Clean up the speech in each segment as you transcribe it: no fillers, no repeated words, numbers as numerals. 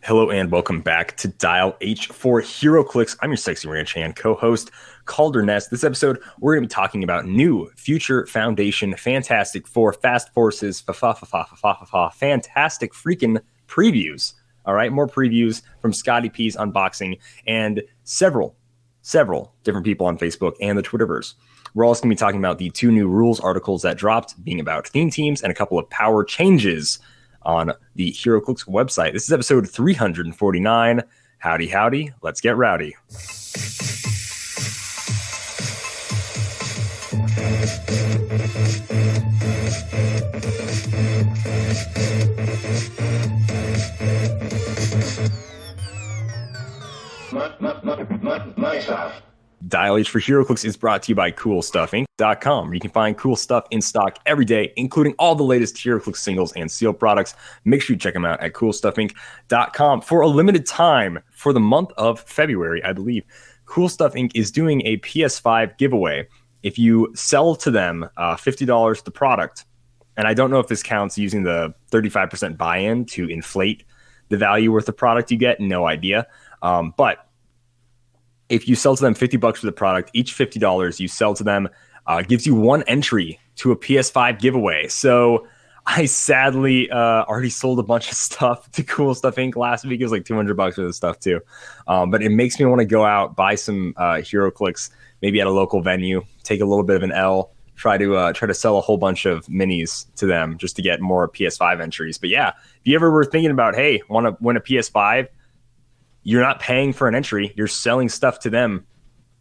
Hello and welcome back to Dial H for Heroclix. I'm your sexy ranch hand co-host, Kalder and Simeon. This episode, we're going to be talking about new Future Foundation Fantastic Four Fast Forces fantastic freaking previews. All right, more previews from Scotty P's unboxing and several different people on Facebook and the Twitterverse. We're also going to be talking about the two new rules articles that dropped, being about theme teams and a couple of power changes on the Heroclix website. This is episode 349. Howdy. Let's get rowdy. My stuff. Dial H for Heroclix is brought to you by CoolStuffInc.com, where you can find cool stuff in stock every day, including all the latest Heroclix singles and sealed products. Make sure you check them out at CoolStuffInc.com. For a limited time, for the month of February, I believe, Cool Stuff Inc. is doing a PS5 giveaway. If you sell to them $50 the product, and I don't know if this counts using the 35% buy-in to inflate the value worth of product you get, no idea. But if you sell to them $50 for the product, each $50 you sell to them gives you one entry to a PS5 giveaway. So I sadly already sold a bunch of stuff to Cool Stuff Inc. last week. It was like $200 for this stuff too. But it makes me want to go out, buy some Heroclix, maybe at a local venue, take a little bit of an L, try to sell a whole bunch of minis to them just to get more PS5 entries. But yeah, if you ever were thinking about, hey, want to win a PS5, you're not paying for an entry. You're selling stuff to them.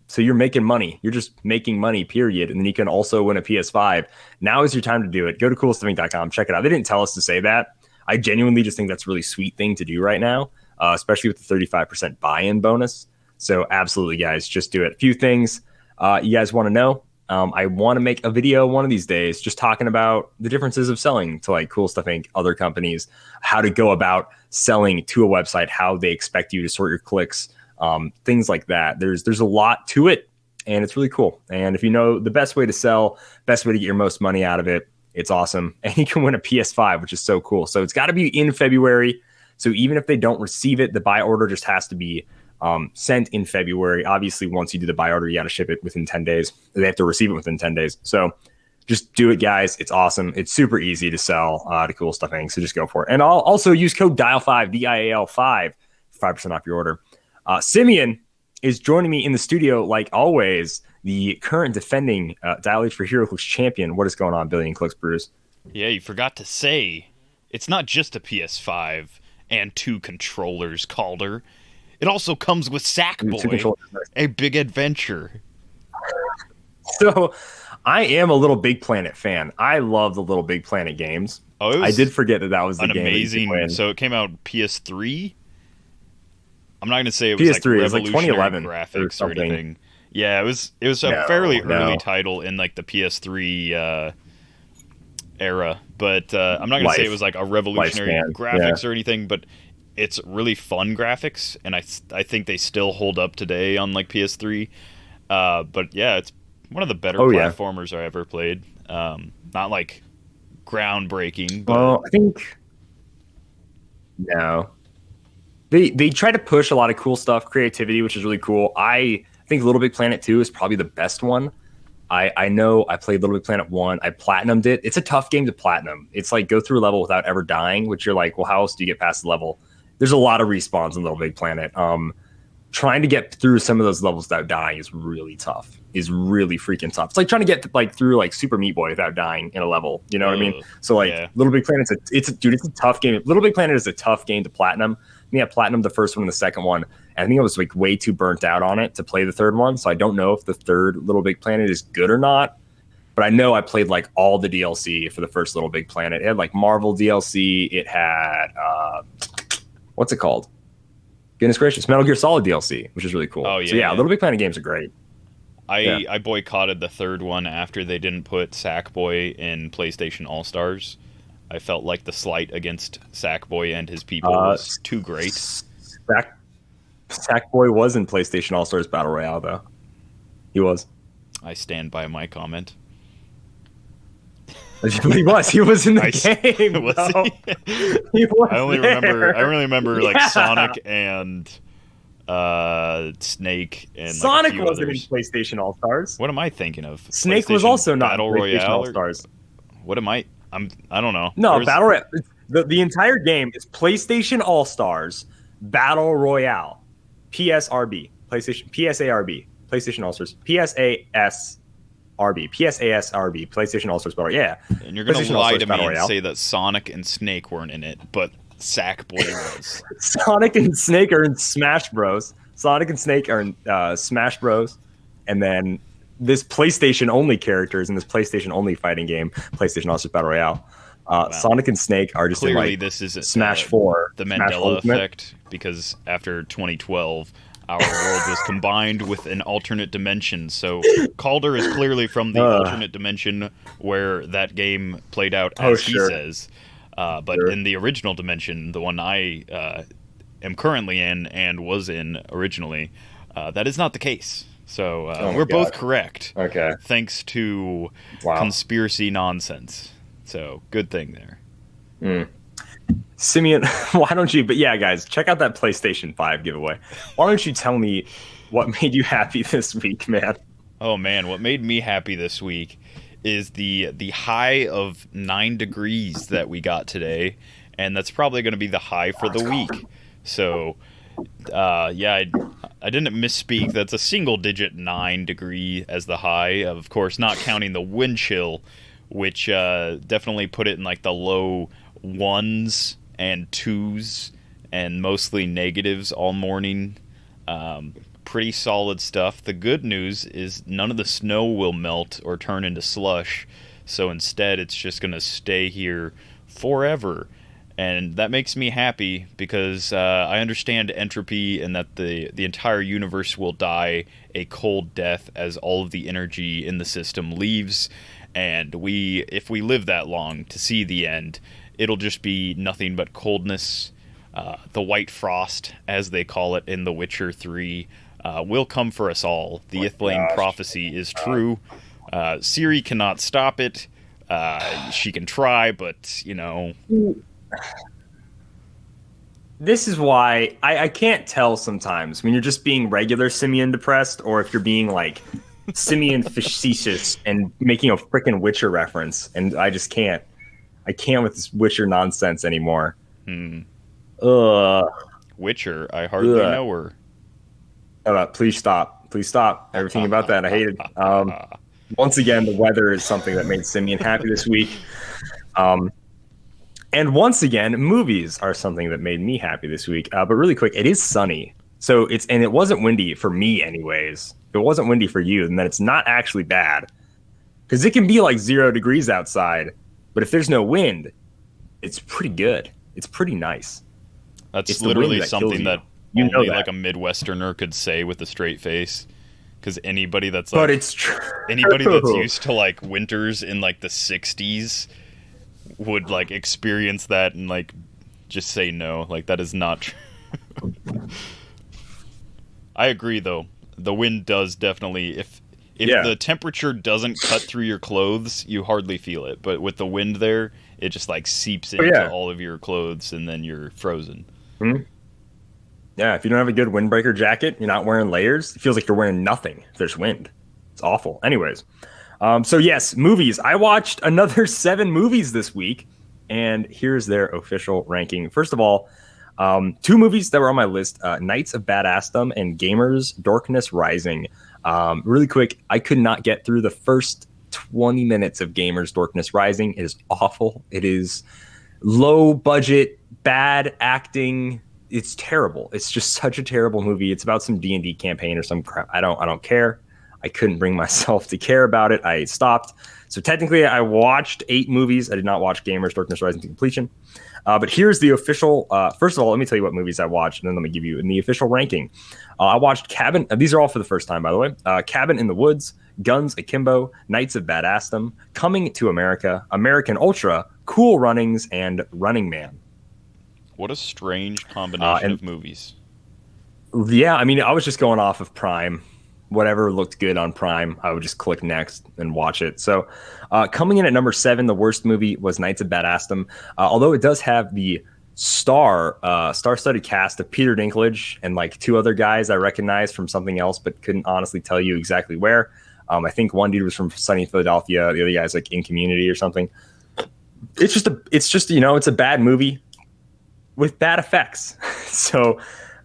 So you're making money. You're just making money, period. And then you can also win a PS5. Now is your time to do it. Go to coolstuffing.com. Check it out. They didn't tell us to say that. I genuinely just think that's a really sweet thing to do right now, especially with the 35% buy-in bonus. So absolutely, guys, just do it. A few things you guys want to know. I want to make a video one of these days just talking about the differences of selling to like Cool Stuff Inc., other companies, how to go about selling to a website, how they expect you to sort your clicks, things like that. There's a lot to it, and it's really cool. And if you know the best way to sell, best way to get your most money out of it, it's awesome. And you can win a PS5, which is so cool. So it's got to be in February. So even if they don't receive it, the buy order just has to be sent in February. Obviously, once you do the buy order, you got to ship it within 10 days. They have to receive it within 10 days. So just do it, guys. It's awesome. It's super easy to sell to Cool Stuff Inc. So just go for it. And I'll also use code DIAL5, DIAL5, 5% off your order. Simeon is joining me in the studio, like always, the current defending Dial H for Heroclix champion. What is going on, Billy and Clix Brews? Yeah, you forgot to say, it's not just a PS5 and 2 controllers, Calder. It also comes with Sackboy, a big adventure. So, I am a Little Big Planet fan. I love the Little Big Planet games. Oh, I did forget that was the an game. Amazing. So it came out PS3. I'm not going to say it was PS3, like revolutionary 2011 graphics or anything. Yeah, it was a fairly early title in like the PS3 era, but I'm not going to say it was like a revolutionary graphics or anything, but it's really fun graphics, and I think they still hold up today on like PS3. But yeah, it's one of the better platformers I ever played. Not like groundbreaking, but well, I think no. They try to push a lot of cool stuff, creativity, which is really cool. I think Little Big Planet 2 is probably the best one. I know I played Little Big Planet 1. I platinumed it. It's a tough game to platinum. It's like go through a level without ever dying, which you're like, well, how else do you get past the level? There's a lot of respawns in Little Big Planet. Trying to get through some of those levels without dying is really tough. Is really freaking tough. It's like trying to get like through like Super Meat Boy without dying in a level. You know what I mean? So like Little Big Planet, it's a tough game. Little Big Planet is a tough game to platinum. I think I platinumed the first one and the second one. And I think I was like way too burnt out on it to play the third one. So I don't know if the third Little Big Planet is good or not. But I know I played like all the DLC for the first Little Big Planet. It had like Marvel DLC. It had what's it called? Goodness gracious, Metal Gear Solid DLC, which is really cool. Oh yeah, so yeah, Little Big Planet games are great. I boycotted the third one after they didn't put Sackboy in PlayStation All-Stars. I felt like the slight against Sackboy and his people was too great. Sackboy was in PlayStation All-Stars Battle Royale, though. He was. I stand by my comment. He was in the game. Was he? He was I only remember like Sonic and Snake and Sonic like, wasn't others. in PlayStation All Stars. What am I thinking of? Snake was also not Battle in PlayStation Royale All Stars. What am I? I don't know. No, Battle Royale. The entire game is PlayStation All Stars, Battle Royale, PSRB, PlayStation PSARB, PlayStation All Stars, PSASRB, PlayStation All Stars Battle. Yeah. And you're gonna lie to me and say that Sonic and Snake weren't in it, but Sackboy was. Sonic and Snake are in Smash Bros. Sonic and Snake are in Smash Bros. And then this PlayStation only characters in this PlayStation only fighting game, PlayStation All Stars Battle Royale. Wow. Sonic and Snake are just clearly in, like, this isn't Smash 4, the Smash Mandela Ultimate. effect, because after 2012 our world was combined with an alternate dimension. So Calder is clearly from the alternate dimension where that game played out as he says. But in the original dimension, the one I am currently in and was in originally, that is not the case. So we're both correct. Okay. Thanks to conspiracy nonsense. So good thing there. Simeon, why don't you? But yeah, guys, check out that PlayStation 5 giveaway. Why don't you tell me what made you happy this week, man? Oh man, what made me happy this week is the high of 9 degrees that we got today, and that's probably going to be the high for the week. So, yeah, I didn't misspeak. That's a single-digit 9 degree as the high. Of course, not counting the wind chill, which definitely put it in like the low 1s and 2s and mostly negatives all morning. Pretty solid stuff. The good news is none of the snow will melt or turn into slush, so instead it's just going to stay here forever. And that makes me happy because I understand entropy and that the entire universe will die a cold death as all of the energy in the system leaves. And if we live that long to see the end, it'll just be nothing but coldness. The white frost, as they call it in The Witcher 3, will come for us all. The Ithilane prophecy is true. Ciri cannot stop it. She can try, but, you know... This is why I can't tell sometimes when you're just being regular Simeon depressed or if you're being like Simeon facetious and making a freaking Witcher reference, and I just can't. I can't with this Witcher nonsense anymore. Witcher, I hardly know her. Please stop. Please stop. Everything about that I hated. Once again, the weather is something that made Simeon happy this week. And once again, movies are something that made me happy this week. But really quick, it is sunny. So it wasn't windy for me anyways. If it wasn't windy for you, then it's not actually bad. Because it can be like 0 degrees outside. But if there's no wind, it's pretty good. It's pretty nice. That's literally something that only like a Midwesterner could say with a straight face. Because anybody that's like, but it's true. Anybody that's used to like winters in like the 60s would like experience that and like just say no. Like that is not true. I agree though. The wind does definitely, if the temperature doesn't cut through your clothes, you hardly feel it. But with the wind there, it just like seeps into all of your clothes and then you're frozen. Mm-hmm. Yeah, if you don't have a good windbreaker jacket, you're not wearing layers, it feels like you're wearing nothing if there's wind. It's awful. Anyways, so yes, movies. I watched another 7 movies this week, and here's their official ranking. First of all, 2 movies that were on my list, Knights of Badassdom and Gamers Darkness Rising. Really quick, I could not get through the first 20 minutes of Gamers Darkness Rising. It is awful. It is low budget, bad acting. It's terrible. It's just such a terrible movie. It's about some D&D campaign or some crap. I don't care. I couldn't bring myself to care about it. I stopped. So technically, I watched 8 movies. I did not watch Gamers Darkness Rising to completion. But here's the official. First of all, let me tell you what movies I watched, and then let me give you in the official ranking. I watched Cabin. These are all for the first time, by the way. Cabin in the Woods, Guns Akimbo, Knights of Badassdom, Coming to America, American Ultra, Cool Runnings, and Running Man. What a strange combination of movies. Yeah, I mean, I was just going off of Prime. whatever looked good on Prime, I would just click next and watch it. So coming in at number 7, the worst movie was Knights of Badassdom. Although it does have the star-studded cast of Peter Dinklage and like 2 other guys I recognized from something else, but couldn't honestly tell you exactly where. I think one dude was from Sunny Philadelphia. The other guy's like in Community or something. It's just it's a bad movie with bad effects. So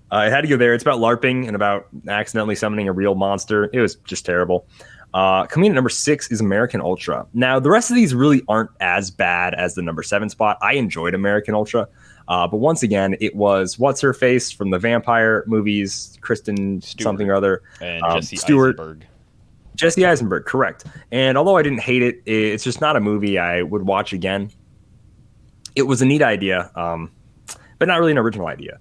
I had to go there. It's about LARPing and about accidentally summoning a real monster. It was just terrible. Coming in at number 6 is American Ultra. Now, the rest of these really aren't as bad as the number 7 spot. I enjoyed American Ultra. But once again, it was What's-Her-Face from the vampire movies, Kristen Stewart. Something or other. And Jesse Eisenberg. Jesse Eisenberg, correct. And although I didn't hate it, it's just not a movie I would watch again. It was a neat idea, but not really an original idea.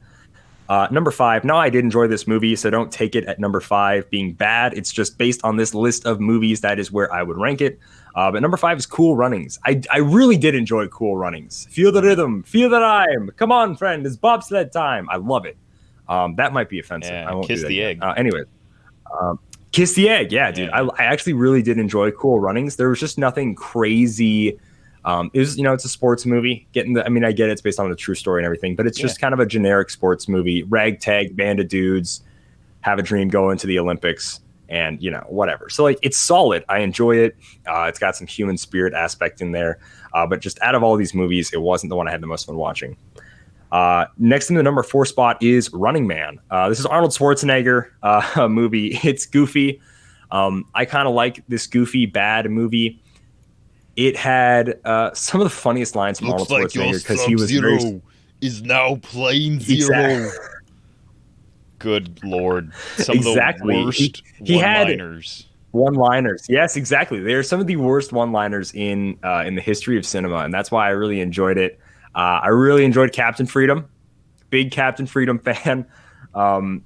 Number 5. No, I did enjoy this movie, so don't take it at number 5 being bad. It's just based on this list of movies. That is where I would rank it. But number 5 is Cool Runnings. I really did enjoy Cool Runnings. Feel the rhythm. Feel the rhyme. Come on, friend. It's bobsled time. I love it. That might be offensive. Yeah, I won't kiss do that the again. egg. Anyway. Kiss the egg. Yeah, dude. Yeah. I actually really did enjoy Cool Runnings. There was just nothing crazy. It was, it's a sports movie. I get it, it's based on a true story and everything, but it's just kind of a generic sports movie. Ragtag band of dudes have a dream, go into the Olympics, and whatever. So like, it's solid. I enjoy it. It's got some human spirit aspect in there, but just out of all these movies, it wasn't the one I had the most fun watching. Next in the number 4 spot is Running Man. This is Arnold Schwarzenegger movie. It's goofy. I kind of like this goofy, bad movie. It had some of the funniest lines from Arnold Schwarzenegger because he was Zero is now plain zero. Exactly. Good Lord. Some of the worst he one-liners. One-liners. Yes, exactly. They're some of the worst one-liners in the history of cinema, and that's why I really enjoyed it. I really enjoyed Captain Freedom. Big Captain Freedom fan.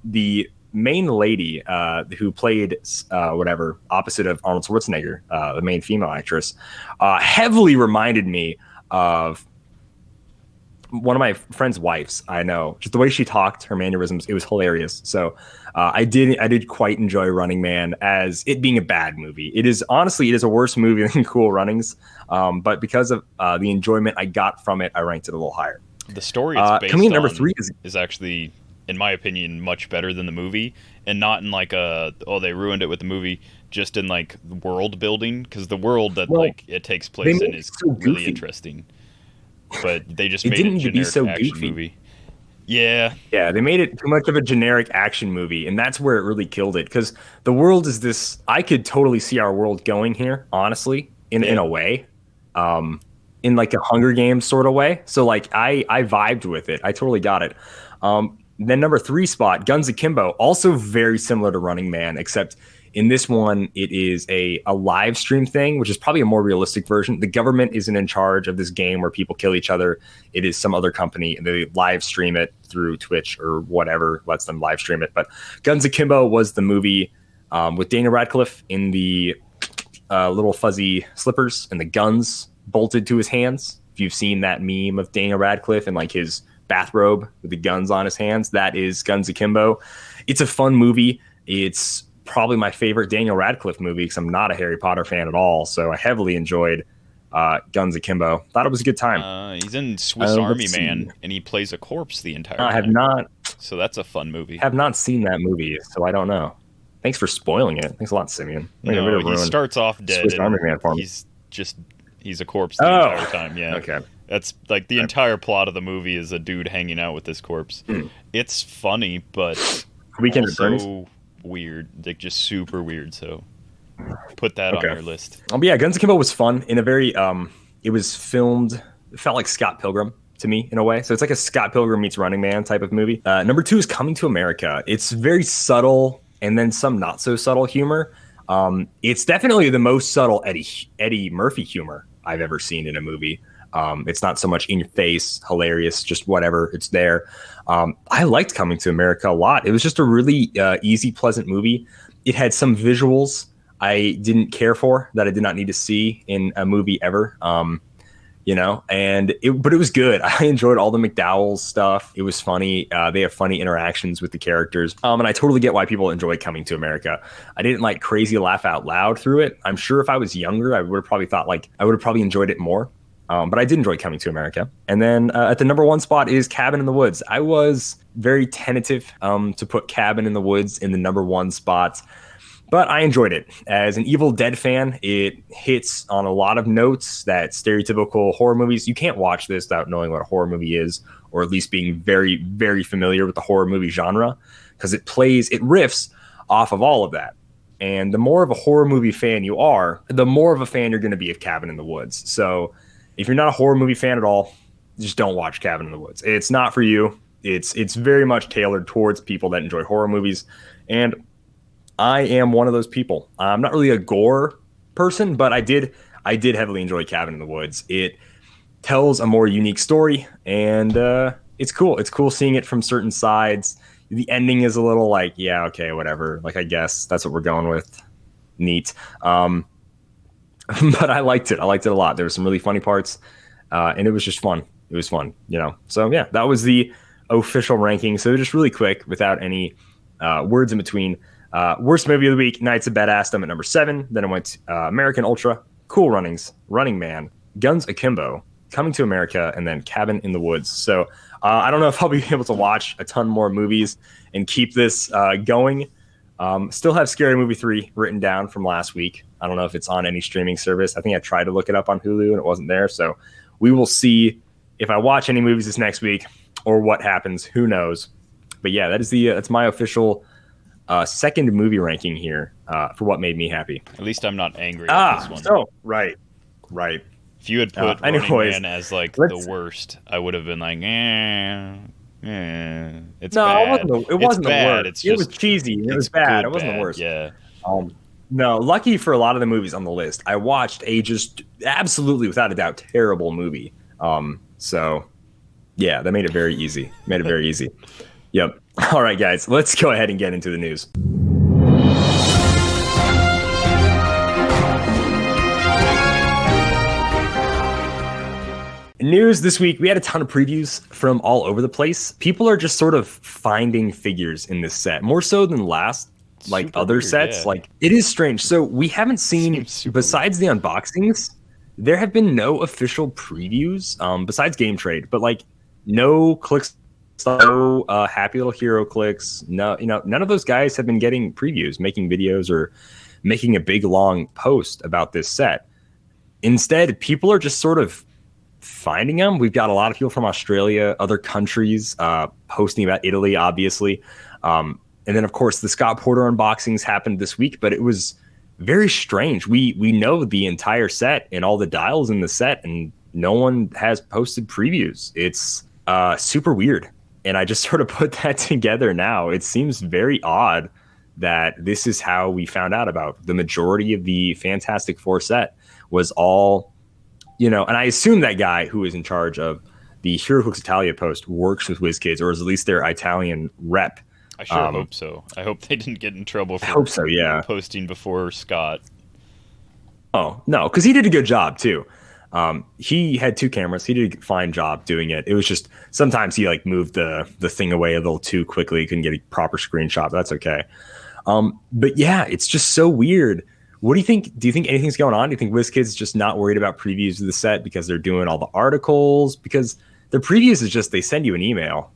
The main lady who played opposite of Arnold Schwarzenegger, the main female actress, heavily reminded me of one of my friend's wives. I know, just the way she talked, her mannerisms, it was hilarious. So I did quite enjoy Running Man as it being a bad movie. It is a worse movie than Cool Runnings, but because of the enjoyment I got from it, I ranked it a little higher. The story it's based coming in number on 3 is actually, in my opinion, much better than the movie, and not in like they ruined it with the movie, just in like world building, because the world that it takes place in is so really interesting. But they just made it a generic action movie. Yeah, they made it too much of a generic action movie, and that's where it really killed it. Because the world is this. I could totally see our world going here, honestly, in a way. In like a Hunger Games sort of way. So like I vibed with it. I totally got it. Then number 3 spot, Guns Akimbo, also very similar to Running Man, except in this one, it is a live stream thing, which is probably a more realistic version. The government isn't in charge of this game where people kill each other. It is some other company, and they live stream it through Twitch or whatever lets them live stream it. But Guns Akimbo was the movie with Daniel Radcliffe in the little fuzzy slippers and the guns bolted to his hands. If you've seen that meme of Daniel Radcliffe and like his bathrobe with the guns on his hands, that is Guns Akimbo. It's a fun movie. It's probably my favorite Daniel Radcliffe movie because I'm not a Harry Potter fan at all. So I heavily enjoyed Guns Akimbo. Thought it was a good time. He's in Swiss Army Man, and he plays a corpse the entire time. I have not. So that's a fun movie. Have not seen that movie, so I don't know. Thanks for spoiling it. Thanks a lot, Simeon. No, he starts off dead. Swiss Army Man for me. He's a corpse the entire time. Yeah. Okay. That's like the entire plot of the movie is a dude hanging out with this corpse. It's funny, but Weekend also weird, like just super weird. So put that on your list. But yeah, Guns Akimbo was fun in a very. It was filmed. It felt like Scott Pilgrim to me in a way. So it's like a Scott Pilgrim meets Running Man type of movie. Number 2 is Coming to America. It's very subtle and then some not so subtle humor. It's definitely the most subtle Eddie Murphy humor I've ever seen in a movie. It's not so much in your face, hilarious, just whatever, it's there. I liked Coming to America a lot. It was just a really easy, pleasant movie. It had some visuals I didn't care for that I did not need to see in a movie ever. but it was good. I enjoyed all the McDowell's stuff. It was funny. They have funny interactions with the characters. And I totally get why people enjoy Coming to America. I didn't like crazy laugh out loud through it. I'm sure if I was younger, I would have probably enjoyed it more. But I did enjoy Coming to America. And then at the number 1 spot is Cabin in the Woods. I was very tentative to put Cabin in the Woods in the number 1 spot. But I enjoyed it. As an Evil Dead fan, it hits on a lot of notes that stereotypical horror movies. You can't watch this without knowing what a horror movie is, or at least being very, very familiar with the horror movie genre, because it riffs off of all of that. And the more of a horror movie fan you are, the more of a fan you're going to be of Cabin in the Woods. So if you're not a horror movie fan at all, just don't watch Cabin in the Woods. It's not for you. It's very much tailored towards people that enjoy horror movies. And I am one of those people. I'm not really a gore person, but I did heavily enjoy Cabin in the Woods. It tells a more unique story, and it's cool. It's cool seeing it from certain sides. The ending is a little like, yeah, okay, whatever. Like, I guess that's what we're going with. Neat. But I liked it. I liked it a lot. There were some really funny parts, and it was just fun. It was fun, So, yeah, that was the official ranking. So just really quick, without any words in between. Worst movie of the week, Knights of Badassdom at number 7. Then I went American Ultra, Cool Runnings, Running Man, Guns Akimbo, Coming to America, and then Cabin in the Woods. So I don't know if I'll be able to watch a ton more movies and keep this going. Still have Scary Movie 3 written down from last week. I don't know if it's on any streaming service. I think I tried to look it up on Hulu and it wasn't there. So we will see if I watch any movies this next week or what happens. Who knows? But yeah, that's my official second movie ranking here for what made me happy. At least I'm not angry at this one. So right. If you had put Running Man as like the worst, I would have been like, it's bad. It wasn't the worst. It was cheesy. It was bad. It wasn't the worst. Yeah. No, lucky for a lot of the movies on the list, I watched a just absolutely, without a doubt, terrible movie. So yeah, that made it very easy. Yep. All right, guys, let's go ahead and get into the news. News this week, we had a ton of previews from all over the place. People are just sort of finding figures in this set, more so than last, like super other weird, sets. Yeah. Like, it is strange. So we haven't seen, besides the unboxings, there have been no official previews, besides Game Trade, but like no Clix, no Happy Little Heroclix. No, none of those guys have been getting previews, making videos, or making a big long post about this set. Instead, people are just sort of finding them. We've got a lot of people from Australia, other countries, posting about Italy, obviously. And then, of course, the Scott Porter unboxings happened this week, but it was very strange. We know the entire set and all the dials in the set, and no one has posted previews. It's super weird. And I just sort of put that together now. It seems very odd that this is how we found out about the majority of the Fantastic Four set was all, and I assume that guy who is in charge of the Heroclix Italia post works with WizKids, or is at least their Italian rep. I sure hope so. I hope they didn't get in trouble for posting before Scott. Oh, no, because he did a good job, too. He had 2 cameras. He did a fine job doing it. It was just sometimes he moved the thing away a little too quickly. He couldn't get a proper screenshot, but that's okay. But yeah, it's just so weird. What do you think? Do you think anything's going on? Do you think WizKids is just not worried about previews of the set because they're doing all the articles? Because the previews is just they send you an email.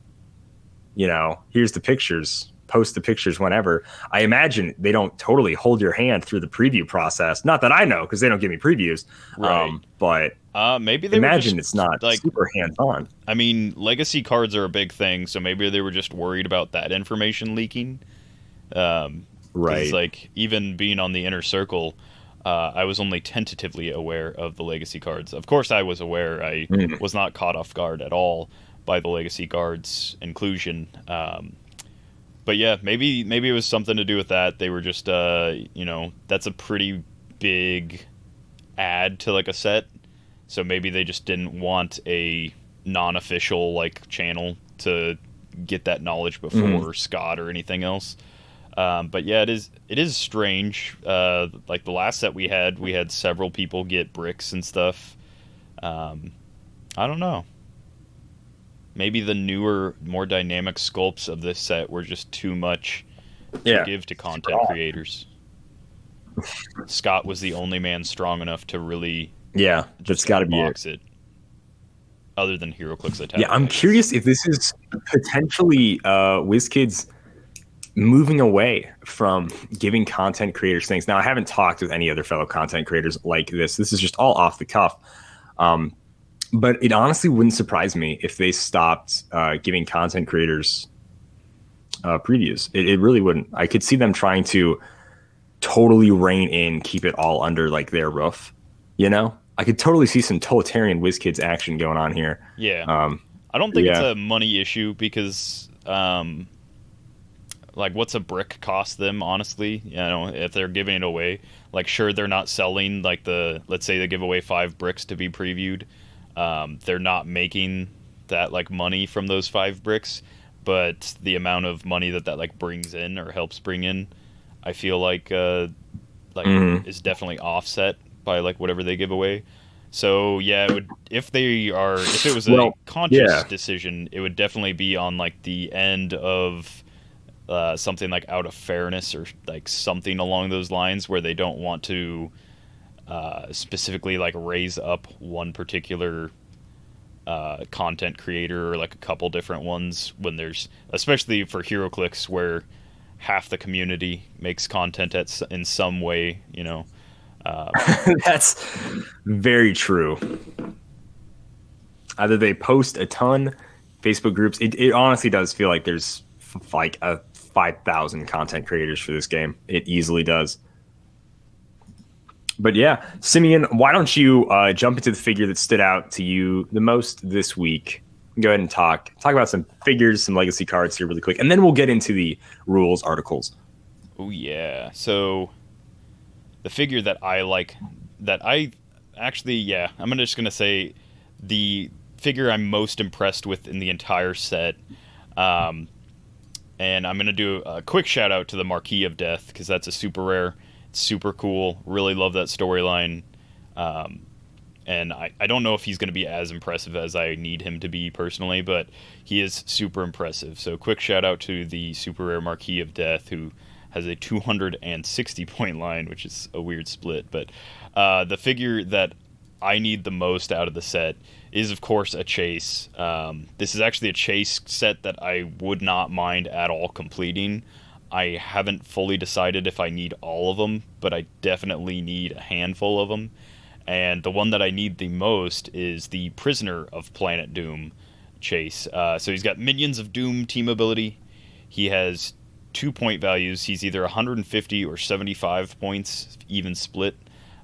Here's the pictures. Post the pictures whenever. I imagine they don't totally hold your hand through the preview process. Not that I know, because they don't give me previews. Right. But maybe they imagine it's not super hands-on. I mean, legacy cards are a big thing, so maybe they were just worried about that information leaking. Right. Even being on the inner circle, I was only tentatively aware of the legacy cards. Of course, I was aware. I was not caught off guard at all by the legacy cards inclusion. But yeah, maybe it was something to do with that. They were just, that's a pretty big add to a set. So maybe they just didn't want a non-official channel to get that knowledge before Scott or anything else. But yeah, it is strange. The last set we had several people get bricks and stuff. I don't know. Maybe the newer, more dynamic sculpts of this set were just too much to give to content creators. Scott was the only man strong enough to really that's got to be it. Other than Heroclix attack. Yeah, I'm curious if this is potentially WizKids moving away from giving content creators things. Now, I haven't talked with any other fellow content creators like this. This is just all off the cuff. But it honestly wouldn't surprise me if they stopped giving content creators previews. It really wouldn't. I could see them trying to totally rein in, keep it all under like their roof. You know, I could totally see some totalitarian WizKids action going on here. Yeah. I don't think it's a money issue because, like, what's a brick cost them, honestly? You know, if they're giving it away, like, sure, they're not selling, like, let's say they give away 5 bricks to be previewed. They're not making that, like, money from those 5 bricks, but the amount of money that like brings in or helps bring in, I feel like is definitely offset by like whatever they give away. So yeah, it would if it was a conscious decision, it would definitely be on like the end of something like out of fairness or like something along those lines where they don't want to specifically like raise up one particular content creator or like a couple different ones when there's, especially for Heroclix where half the community makes content in some way, you know. That's very true. Either they post a ton, Facebook groups. It honestly does feel like there's like 5,000 content creators for this game. It easily does. But yeah, Simeon, why don't you jump into the figure that stood out to you the most this week? Go ahead and talk about some figures, some legacy cards here really quick, and then we'll get into the rules articles. Oh yeah. So the figure that I like, that I actually, I'm just gonna say the figure I'm most impressed with in the entire set. And I'm gonna do a quick shout out to the Marquis of Death because that's a super rare. It's super cool. Really love that storyline. And I don't know if he's going to be as impressive as I need him to be personally, but he is super impressive. So quick shout out to the super rare Marquis of Death, who has a 260 point line, which is a weird split. But the figure that I need the most out of the set is, of course, a chase. This is actually a chase set that I would not mind at all completing. I haven't fully decided if I need all of them, but I definitely need a handful of them. And the one that I need the most is the Prisoner of Planet Doom chase. So he's got Minions of Doom team ability. He has 2 point values. He's either 150 or 75 points, even split.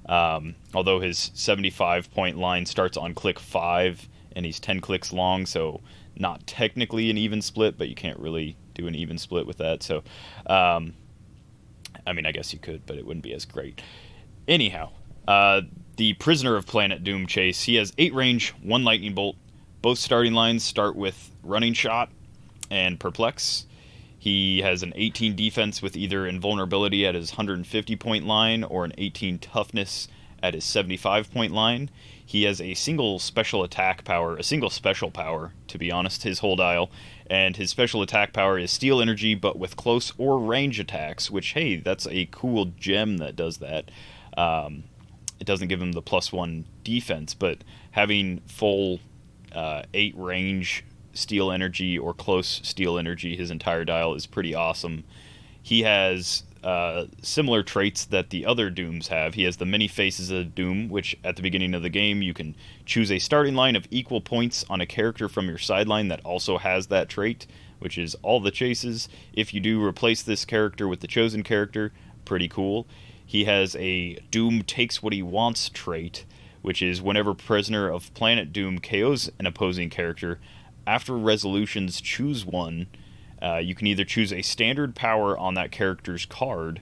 Although his 75 point line starts on click 5, and he's 10 clicks long, so not technically an even split, but you can't really do an even split with that. So, I mean, I guess you could, but it wouldn't be as great. Anyhow, the Prisoner of Planet Doom chase, he has 8 range, 1 lightning bolt. Both starting lines start with Running Shot and Perplex. He has an 18 defense with either invulnerability at his 150 point line or an 18 toughness at his 75 point line. He has a single special power, to be honest, his whole dial. And his special attack power is Steel Energy, but with close or range attacks, which, hey, that's a cool gem that does that. It doesn't give him the +1 defense, but having full 8 range Steel Energy or close Steel Energy, his entire dial, is pretty awesome. He has similar traits that the other Dooms have. He has the many faces of Doom, which at the beginning of the game you can choose a starting line of equal points on a character from your sideline that also has that trait, which is all the chases. If you do replace this character with the chosen character, pretty cool. He has a Doom takes what he wants trait, which is whenever Prisoner of Planet Doom KOs an opposing character, after resolutions choose one. You can either choose a standard power on that character's card,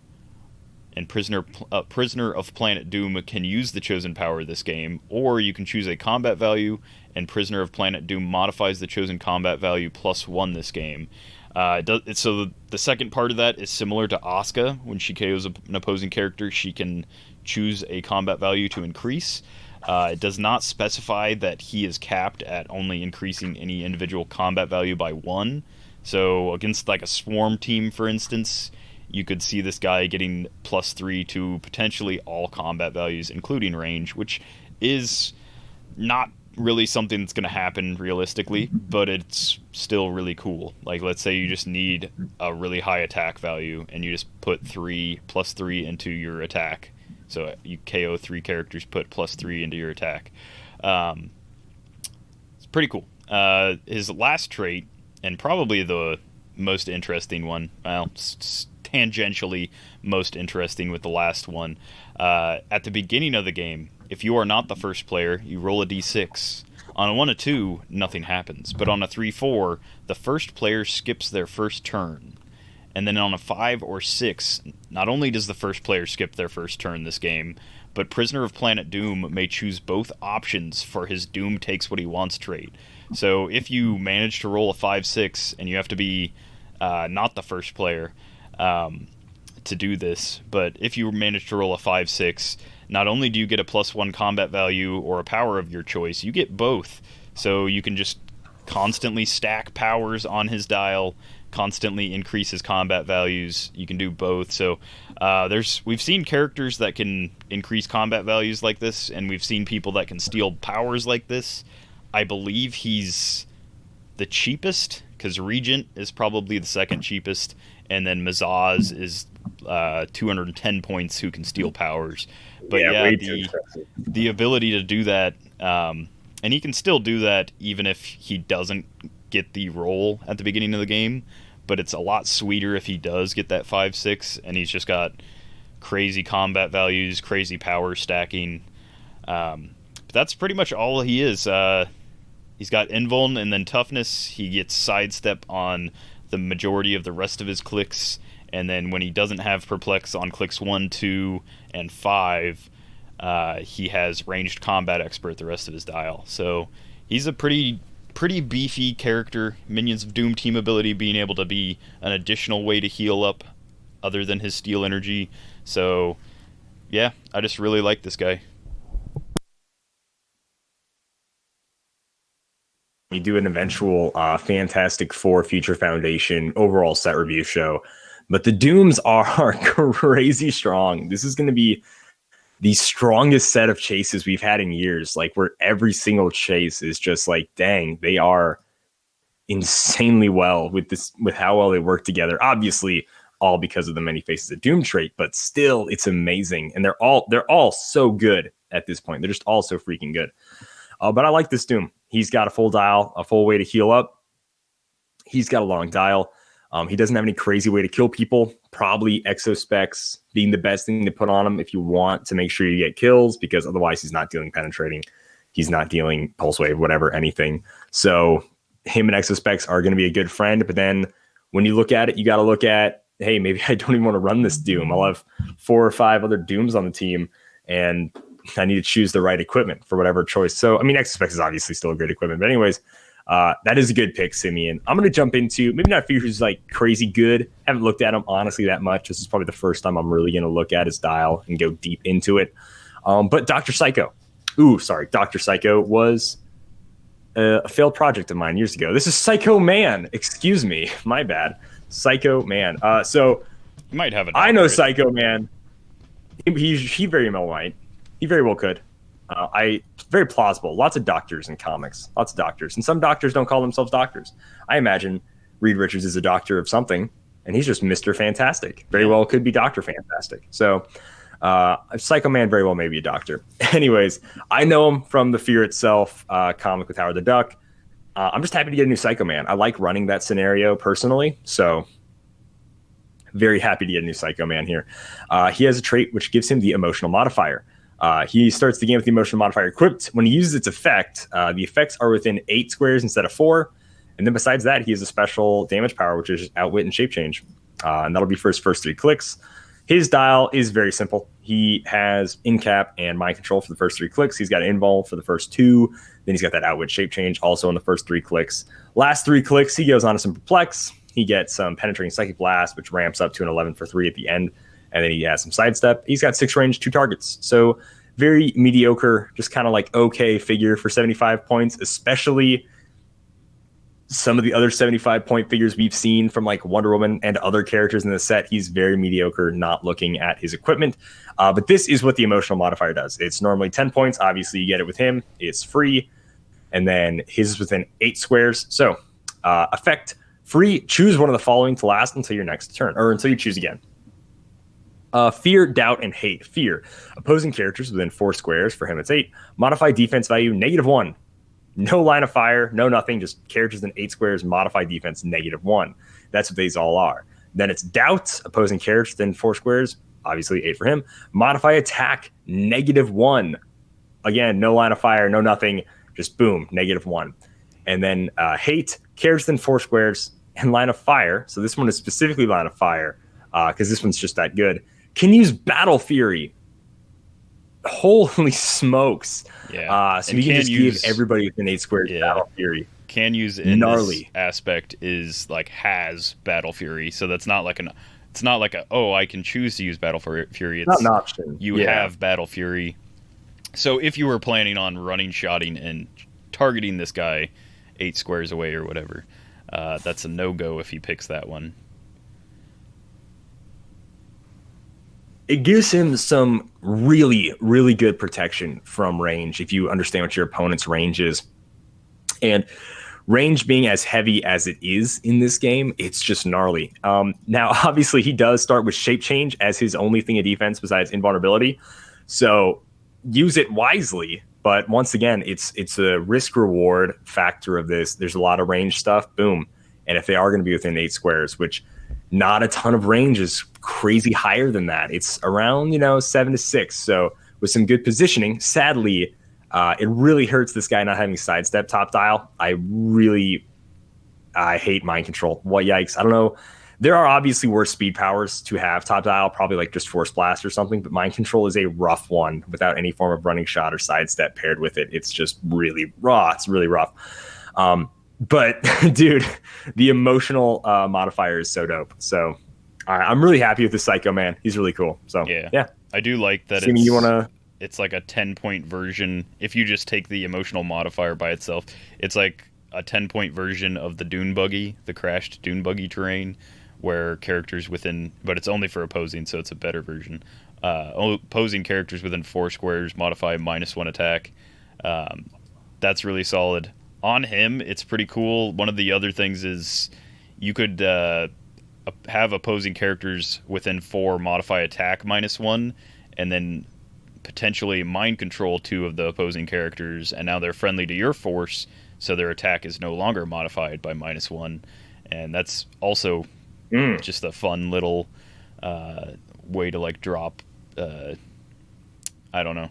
and Prisoner of Planet Doom can use the chosen power this game, or you can choose a combat value, and Prisoner of Planet Doom modifies the chosen combat value +1 this game. So the second part of that is similar to Asuka. When she KOs an opposing character, she can choose a combat value to increase. It does not specify that he is capped at only increasing any individual combat value by 1. So against like a swarm team, for instance, you could see this guy getting +3 to potentially all combat values, including range, which is not really something that's going to happen realistically, but it's still really cool. Like, let's say you just need a really high attack value, and you just put +3 into your attack. So you KO 3 characters, put +3 into your attack. It's pretty cool. His last trait, and probably the most interesting one, well, tangentially most interesting with the last one, at the beginning of the game, if you are not the first player, you roll a d6. On a 1 or 2, nothing happens. But on a 3-4, the first player skips their first turn. And then on a 5 or 6, not only does the first player skip their first turn this game, but Prisoner of Planet Doom may choose both options for his Doom Takes What He Wants trait. So if you manage to roll a 5-6, and you have to be not the first player to do this, but if you manage to roll a 5-6, not only do you get a +1 combat value or a power of your choice, you get both. So you can just constantly stack powers on his dial, constantly increase his combat values. You can do both. So we've seen characters that can increase combat values like this, and we've seen people that can steal powers like this. I believe he's the cheapest, because Regent is probably the second cheapest, and then Mazaz is 210 points who can steal powers. But yeah, the ability to do that, and he can still do that even if he doesn't get the roll at the beginning of the game, but it's a lot sweeter if he does get that 5-6, and he's just got crazy combat values, crazy power stacking. But that's pretty much all he is. He's got Invuln and then Toughness. He gets Sidestep on the majority of the rest of his clicks, and then when he doesn't have Perplex on clicks 1, 2, and 5, he has Ranged Combat Expert the rest of his dial. So he's a pretty beefy character. Minions of Doom team ability being able to be an additional way to heal up other than his Steel Energy. So yeah, I just really like this guy. We do an eventual Fantastic Four Future Foundation overall set review show, but the Dooms are crazy strong. This is going to be the strongest set of chases we've had in years, like where every single chase is just like, dang, they are insanely well with how well they work together. Obviously, all because of the many faces of Doom trait, but still, it's amazing, and they're all so good at this point. They're just all so freaking good. But I like this Doom. He's got a full dial, a full way to heal up. He's got a long dial. He doesn't have any crazy way to kill people. Probably Exospecs being the best thing to put on him if you want to make sure you get kills, because otherwise he's not dealing penetrating. He's not dealing pulse wave, whatever, anything. So him and Exospecs are going to be a good friend. But then when you look at it, you got to look at, hey, maybe I don't even want to run this Doom. I'll have 4 or 5 other Dooms on the team, and I need to choose the right equipment for whatever choice. So, I mean, Exospecs is obviously still a great equipment. But anyways, that is a good pick, Simeon. I'm going to jump into, maybe not features like crazy good. Haven't looked at him, honestly, that much. This is probably the first time I'm really going to look at his dial and go deep into it. But Dr. Psycho. Dr. Psycho was a failed project of mine years ago. This is Psycho Man. Excuse me. My bad. Psycho Man. So you might have it. I know Psycho Man. He very well might. He very well could. Very plausible. Lots of doctors in comics. Lots of doctors. And some doctors don't call themselves doctors. I imagine Reed Richards is a doctor of something, and he's just Mr. Fantastic. Very well could be Dr. Fantastic. So Psycho Man very well may be a doctor. Anyways, I know him from the Fear Itself comic with Howard the Duck. I'm just happy to get a new Psycho Man. I like running that scenario personally, so very happy to get a new Psycho Man here. He has a trait which gives him the emotional modifier. He starts the game with the emotional modifier equipped. When he uses its effect, the effects are within 8 squares instead of 4. And then besides that, he has a special damage power, which is Outwit and Shape Change. And that'll be for his first 3 clicks. His dial is very simple. He has Incap and Mind Control for the first 3 clicks. He's got Invul for the first 2. Then he's got that Outwit Shape Change also in the first 3 clicks. Last 3 clicks, he goes on to some Perplex. He gets some Penetrating Psychic Blast, which ramps up to an 11 for 3 at the end. And then he has some Sidestep. He's got 6 range, 2 targets. So very mediocre, just kind of like okay figure for 75 points, especially some of the other 75-point figures we've seen from like Wonder Woman and other characters in the set. He's very mediocre, not looking at his equipment. But this is what the emotional modifier does. It's normally 10 points. Obviously, you get it with him. It's free. And then his is within 8 squares. So effect free. Choose one of the following to last until your next turn, or until you choose again. Fear, doubt, and hate. Fear. Opposing characters within 4 squares. For him, it's 8. Modify defense value, -1. No line of fire, no nothing, just characters in 8 squares, modify defense, -1. That's what these all are. Then it's doubt, opposing characters within 4 squares, obviously 8 for him. Modify attack, -1. Again, no line of fire, no nothing, just boom, -1. And then hate, characters within 4 squares, and line of fire. So this one is specifically line of fire, because this one's just that good. Can use battle fury. Holy smokes. Yeah. So you can just give everybody within 8 squares battle fury. Can use in gnarly this aspect is like has battle fury. So that's not like it's not like I can choose to use battle fury. It's not an option. You have battle fury. So if you were planning on running, shotting, and targeting this guy 8 squares away or whatever, that's a no-go if he picks that one. It gives him some really, really good protection from range if you understand what your opponent's range is. And range being as heavy as it is in this game, it's just gnarly. Now, obviously, he does start with shape change as his only thing of defense besides invulnerability. So use it wisely. But once again, it's a risk-reward factor of this. There's a lot of range stuff. Boom. And if they are going to be within 8 squares, which not a ton of range is crazy higher than that. It's around, 7 to 6. So with some good positioning, sadly, it really hurts this guy not having sidestep top dial. I hate mind control. Well, yikes. I don't know. There are obviously worse speed powers to have top dial, probably like just force blast or something, but mind control is a rough one without any form of running shot or sidestep paired with it. It's just really raw. It's really rough. But dude, the emotional modifier is so dope. So I'm really happy with the Psycho Man. He's really cool. So yeah. I do like that. It's like a 10-point version. If you just take the emotional modifier by itself, it's like a 10-point version of the Dune Buggy, the crashed Dune Buggy terrain, where characters within, but it's only for opposing, so it's a better version. Opposing characters within 4 squares modify -1 attack. That's really solid. On him, it's pretty cool. One of the other things is you could have opposing characters within 4 modify attack -1, and then potentially mind control 2 of the opposing characters, and now they're friendly to your force, so their attack is no longer modified by -1. And that's also just a fun little way to like drop, I don't know,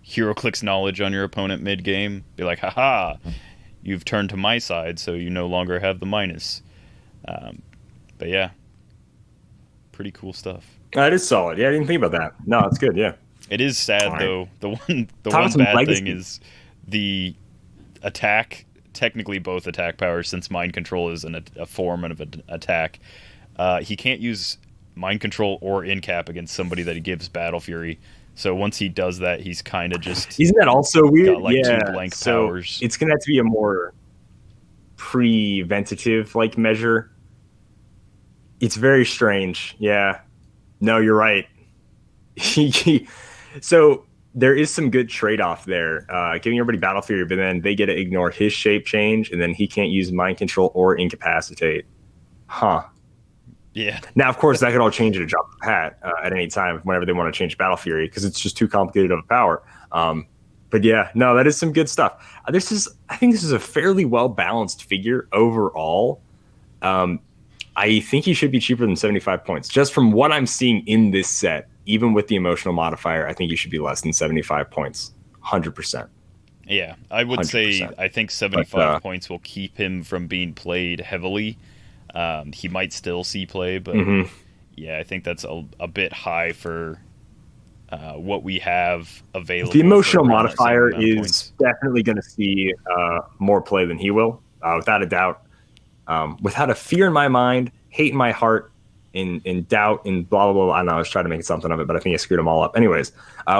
Heroclix knowledge on your opponent mid-game. Be like, haha, you've turned to my side, so you no longer have the minus. But yeah, pretty cool stuff. That is solid. Yeah, I didn't think about that. No, it's good. Yeah, it is sad though. The one bad thing is the attack. Technically, both attack powers, since mind control is a form of an attack. He can't use mind control or incap against somebody that he gives battle fury. So once he does that, he's kind of just... Isn't that also weird? Got like 2 blank powers. It's going to have to be a more preventative like measure. It's very strange. Yeah. No, you're right. So there is some good trade-off there. Giving everybody battle fury, but then they get to ignore his shape change, and then he can't use mind control or incapacitate. Huh. Yeah. Now, of course, that could all change at a drop of a hat at any time whenever they want to change battle fury, because it's just too complicated of a power. But yeah, no, that is some good stuff. I think this is a fairly well balanced figure overall. I think he should be cheaper than 75 points. Just from what I'm seeing in this set, even with the emotional modifier, I think he should be less than 75 points. 100%. Yeah, I would 100%. Say I think 75 points will keep him from being played heavily. He might still see play, but yeah, I think that's a bit high for what we have available. The emotional modifier is definitely going to see more play than he will, without a doubt. Without a fear in my mind, hate in my heart, in doubt, in blah, blah, blah. I don't know, I was trying to make something of it, but I think I screwed them all up. Anyways,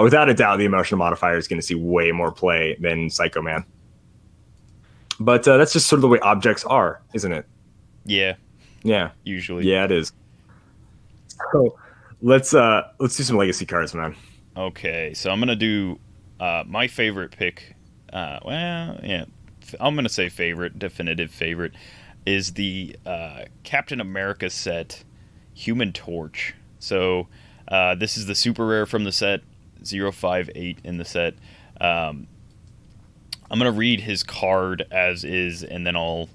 without a doubt, the emotional modifier is going to see way more play than Psycho Man. But that's just sort of the way objects are, isn't it? Yeah. Yeah. Usually. Yeah, it is. So let's do some legacy cards, man. Okay, so I'm gonna do my favorite pick. I'm gonna say favorite, definitive favorite, is the Captain America set, Human Torch. So this is the super rare from the set, 058 in the set. I'm going to read his card as is, and then I'll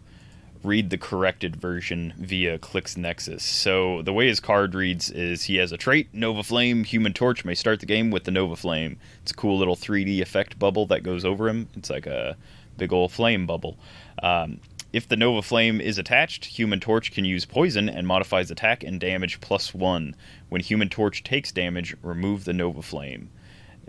read the corrected version via Clix Nexus. So the way his card reads is he has a trait, Nova Flame. Human Torch may start the game with the Nova Flame. It's a cool little 3D effect bubble that goes over him. It's like a big old flame bubble. If the Nova Flame is attached, Human Torch can use poison and modifies attack and damage +1. When Human Torch takes damage, remove the Nova Flame.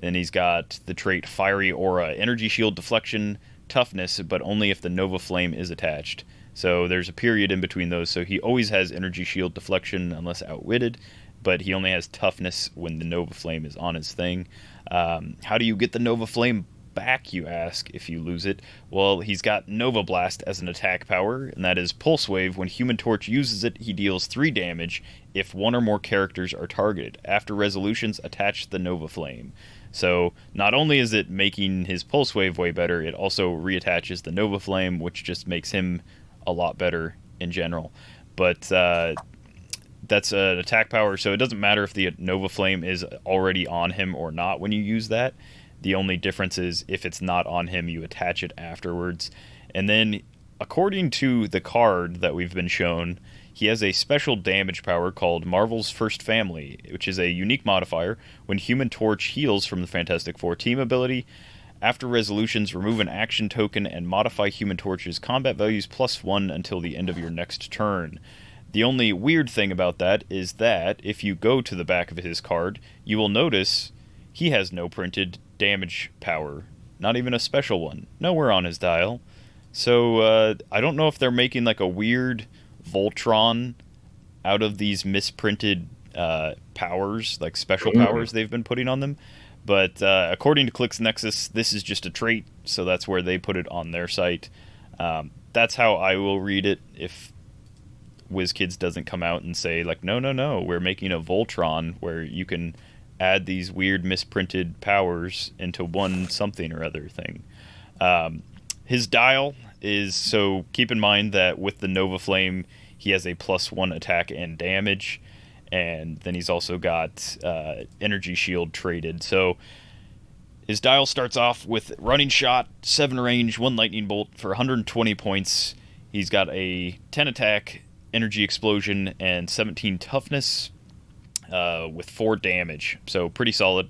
And he's got the trait Fiery Aura, Energy Shield Deflection, Toughness, but only if the Nova Flame is attached. So there's a period in between those, so he always has Energy Shield Deflection unless outwitted, but he only has Toughness when the Nova Flame is on his thing. How do you get the Nova Flame back, you ask, if you lose it? Well, he's got Nova Blast as an attack power, and that is Pulse Wave. When Human Torch uses it, he deals 3 damage if one or more characters are targeted. After resolutions, attach the Nova Flame. So not only is it making his Pulse Wave way better, it also reattaches the Nova Flame, which just makes him a lot better in general. But that's an attack power, so it doesn't matter if the Nova Flame is already on him or not when you use that. The only difference is if it's not on him, you attach it afterwards. And then, according to the card that we've been shown, he has a special damage power called Marvel's First Family, which is a unique modifier. When Human Torch heals from the Fantastic Four team ability, after resolutions, remove an action token and modify Human Torch's combat values +1 until the end of your next turn. The only weird thing about that is that if you go to the back of his card, you will notice he has no printed damage power. Not even a special one. Nowhere on his dial. So I don't know if they're making like a weird Voltron out of these misprinted powers, like special powers they've been putting on them. But according to Clix Nexus, this is just a trait, so that's where they put it on their site. That's how I will read it if WizKids doesn't come out and say, like, no, we're making a Voltron where you can add these weird misprinted powers into one something or other thing. His dial is, so keep in mind that with the Nova Flame, he has a +1 attack and damage, and then he's also got Energy Shield traded. So his dial starts off with Running Shot, 7 range, 1 Lightning Bolt for 120 points. He's got a 10 attack, Energy Explosion, and 17 toughness with 4 damage. So pretty solid.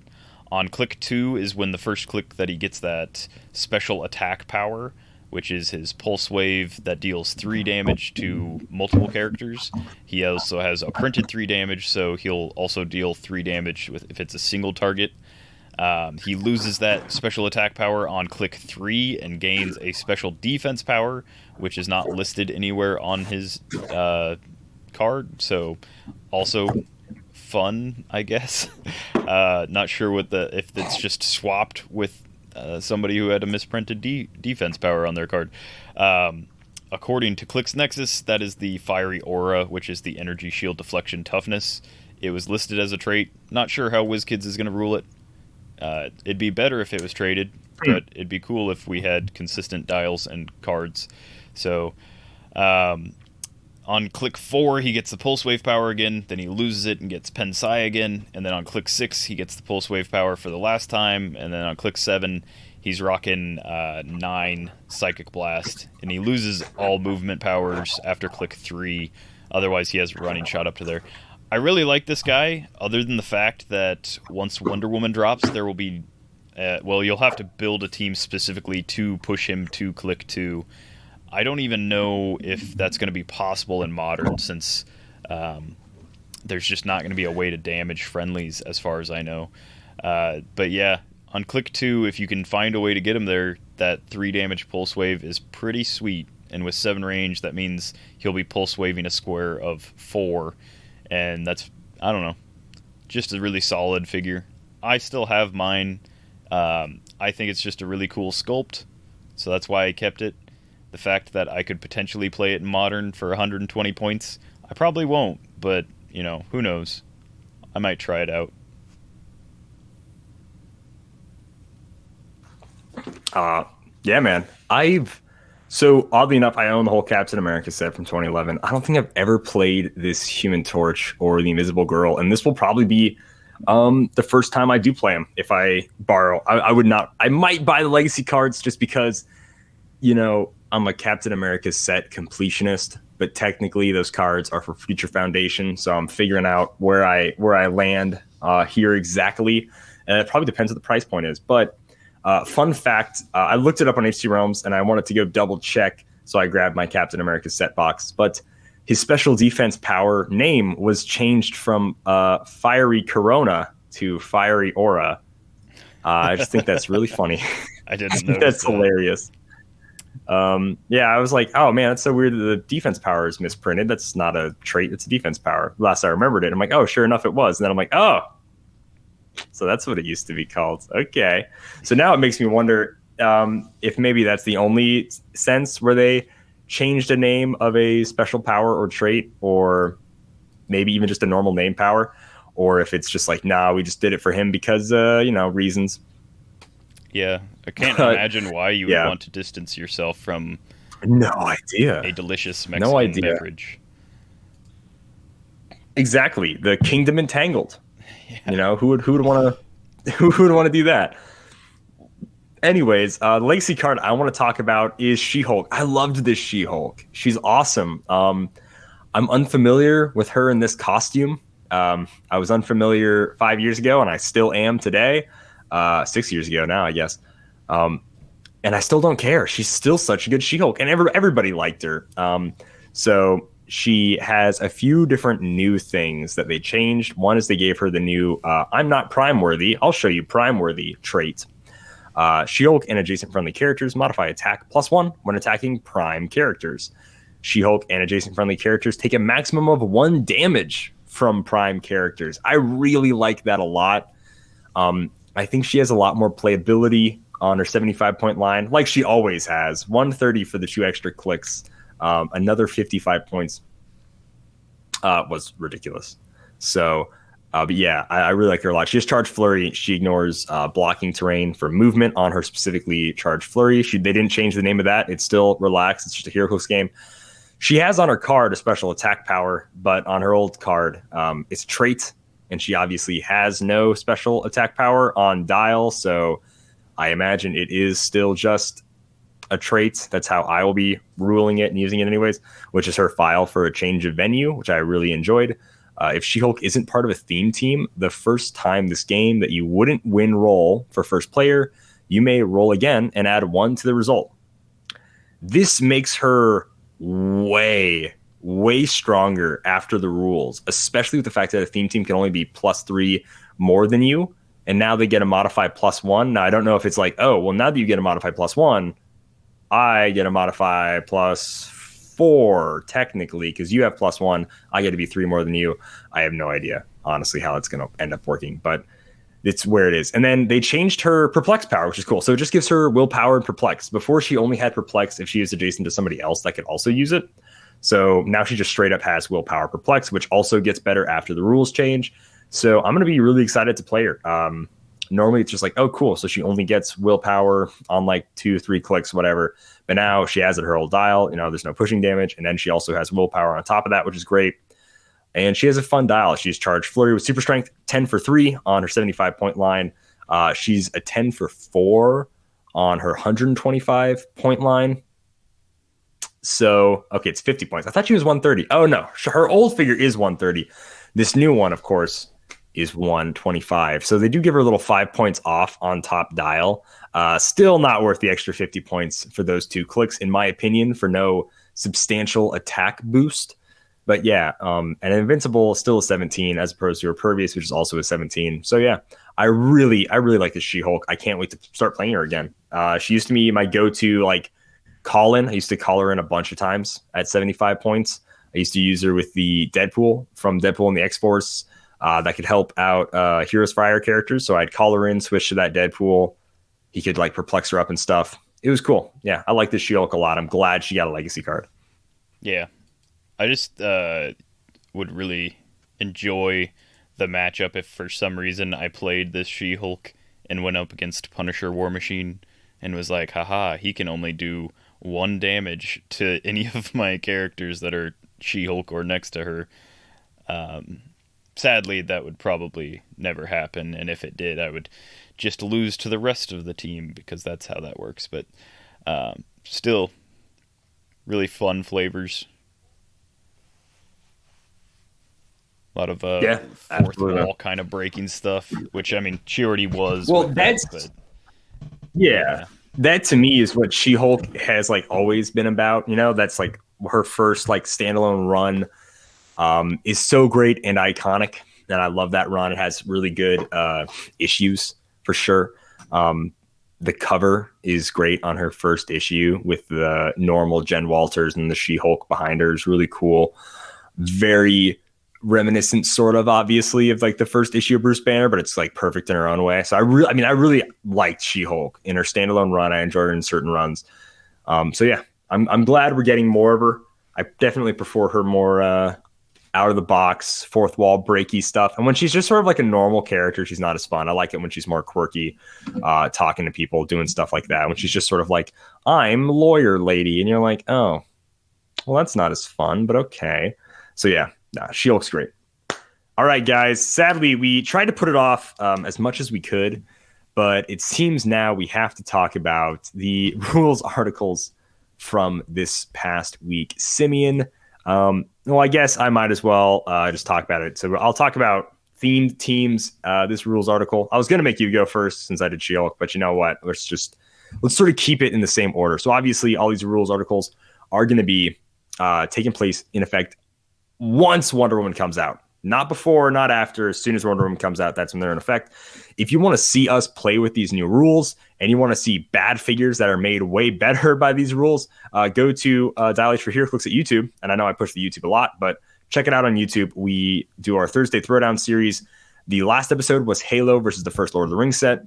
On click 2 is when the first click that he gets that special attack power, which is his Pulse Wave that deals 3 damage to multiple characters. He also has a printed 3 damage, so he'll also deal 3 damage if it's a single target. He loses that special attack power on click 3 and gains a special defense power, which is not listed anywhere on his card. So also fun, I guess. Not sure if it's just swapped with somebody who had a misprinted defense power on their card. According to Clix Nexus, that is the Fiery Aura, which is the Energy Shield Deflection Toughness. It was listed as a trait. Not sure how WizKids is going to rule it. It'd be better if it was traded, but it'd be cool if we had consistent dials and cards. So, on click 4, he gets the Pulse Wave power again, then he loses it and gets Pensai again, and then on click 6, he gets the Pulse Wave power for the last time, and then on click 7, he's rocking 9 Psychic Blast, and he loses all movement powers after click 3, otherwise he has Running Shot up to there. I really like this guy, other than the fact that once Wonder Woman drops, there will be, you'll have to build a team specifically to push him to click 2. I don't even know if that's going to be possible in Modern, since there's just not going to be a way to damage friendlies, as far as I know. But yeah, on click 2, if you can find a way to get him there, that 3 damage Pulse Wave is pretty sweet. And with 7 range, that means he'll be Pulse Waving a square of 4. and that's, I don't know, just a really solid figure. I still have mine. I think it's just a really cool sculpt, so that's why I kept it. The fact that I could potentially play it in Modern for 120 points, I probably won't, but, who knows? I might try it out. Yeah, man. So oddly enough, I own the whole Captain America set from 2011. I don't think I've ever played this Human Torch or the Invisible Girl, and this will probably be the first time I do play them. If I borrow, I would not. I might buy the Legacy cards just because, I'm a Captain America set completionist, but technically those cards are for Future Foundation, so I'm figuring out where I land here exactly, and it probably depends what the price point is, but. Fun fact, I looked it up on HC Realms, and I wanted to go double check, so I grabbed my Captain America set box. But his special defense power name was changed from Fiery Corona to Fiery Aura. I just think that's really funny. I didn't know. That's hilarious. Yeah, I was like, oh man, that's so weird that the defense power is misprinted. That's not a trait, it's a defense power. Last I remembered it, I'm like, oh, sure enough, it was. And then I'm like, oh. So that's what it used to be called. Okay. So now it makes me wonder if maybe that's the only sense where they changed a name of a special power or trait, or maybe even just a normal name power, or if it's just like, nah, we just did it for him because, reasons. Yeah. I can't imagine why you would want to distance yourself from no idea a delicious Mexican beverage. Exactly. The Kingdom Entangled. Yeah. Who would want to do that? Anyways, the Legacy card I want to talk about is She-Hulk. I loved this She-Hulk. She's awesome. I'm unfamiliar with her in this costume. I was unfamiliar 5 years ago, and I still am today. 6 years ago now, I guess. And I still don't care. She's still such a good She-Hulk, and everybody liked her. So she has a few different new things that they changed. One is they gave her the new I'm not Prime Worthy, I'll show you Prime Worthy trait. She-Hulk and adjacent friendly characters modify attack +1 when attacking Prime characters. She-Hulk and adjacent friendly characters take a maximum of 1 damage from Prime characters. I really like that a lot. I think she has a lot more playability on her 75-point line, like she always has. 130 for the 2 extra clicks. Another 55 points was ridiculous. So, but yeah, I really like her a lot. She has Charge Flurry. She ignores blocking terrain for movement on her specifically Charge Flurry. They didn't change the name of that. It's still Relax. It's just a Heroclix game. She has on her card a special attack power, but on her old card, it's trait, and she obviously has no special attack power on Dial. So I imagine it is still just a trait. That's how I will be ruling it and using it anyways, which is her file for a change of venue, which I really enjoyed. If She-Hulk isn't part of a theme team, the first time this game that you wouldn't win roll for first player, you may roll again and add 1 to the result. This makes her way stronger after the rules, especially with the fact that a theme team can only be +3 more than you, and now they get a modify +1. Now I don't know if it's like, oh, well, now that you get a modify +1, I get a modify +4 technically, because you have +1. I get to be 3 more than you. I have no idea, honestly, how it's going to end up working, but it's where it is. And then they changed her Perplex power, which is cool. So it just gives her Willpower and Perplex. Before, she only had Perplex if she was adjacent to somebody else that could also use it. So now she just straight up has Willpower Perplex, which also gets better after the rules change. So I'm going to be really excited to play her. Normally it's just like, oh, cool. So she only gets willpower on like 2-3 clicks, whatever. But now she has it her old dial. There's no pushing damage. And then she also has willpower on top of that, which is great. And she has a fun dial. She's Charged Flurry with Super Strength, 10 for 3 on her 75-point line. She's a 10 for 4 on her 125-point line. So, okay, it's 50 points. I thought she was 130. Oh, no. Her old figure is 130. This new one, of course, is 125. So they do give her a little 5 points off on top dial. Still not worth the extra 50 points for those 2 clicks, in my opinion, for no substantial attack boost. But yeah, and Invincible still a 17 as opposed to her Pervious, which is also a 17. So yeah, I really like this She-Hulk. I can't wait to start playing her again. She used to be my go-to like call-in. I used to call her in a bunch of times at 75 points. I used to use her with the Deadpool from Deadpool and the X-Force. That could help out Heroes for Hire characters. So I'd call her in, switch to that Deadpool. He could like perplex her up and stuff. It was cool. Yeah, I like this She-Hulk a lot. I'm glad she got a legacy card. Yeah. I just would really enjoy the matchup if for some reason I played this She-Hulk and went up against Punisher War Machine and was like, haha, he can only do 1 damage to any of my characters that are She-Hulk or next to her. Sadly, that would probably never happen, and if it did, I would just lose to the rest of the team because that's how that works. But still, really fun flavors. A lot of fourth wall kind of breaking stuff, which, I mean, she already was. Well, that to me is what She-Hulk has like always been about. You know, that's like her first like standalone run. Is so great and iconic, and I love that run. It has really good issues for sure. The cover is great on her first issue with the normal Jen Walters and the She-Hulk behind her is really cool. Very reminiscent, sort of, obviously, of like the first issue of Bruce Banner, but it's like perfect in her own way. So I really liked She-Hulk in her standalone run. I enjoyed her in certain runs. So yeah, I'm glad we're getting more of her. I definitely prefer her more out of the box, fourth wall breaky stuff. And when she's just sort of like a normal character, she's not as fun. I like it when she's more quirky, talking to people, doing stuff like that. When she's just sort of like, I'm lawyer lady. And you're like, oh, well, that's not as fun, but okay. So yeah, she looks great. All right, guys. Sadly, we tried to put it off as much as we could, but it seems now we have to talk about the rules articles from this past week. Simeon, well, I guess I might as well just talk about it. So I'll talk about themed teams, this rules article. I was going to make you go first since I did She-Hulk, but you know what? Let's sort of keep it in the same order. So obviously all these rules articles are going to be taking place in effect once Wonder Woman comes out. Not before, not after. As soon as Wonder Woman comes out, that's when they're in effect. If you want to see us play with these new rules and you want to see bad figures that are made way better by these rules, go to Dial H for Heroclix at YouTube. And I know I push the YouTube a lot, but check it out on YouTube. We do our Thursday Throwdown series. The last episode was Halo versus the first Lord of the Rings set.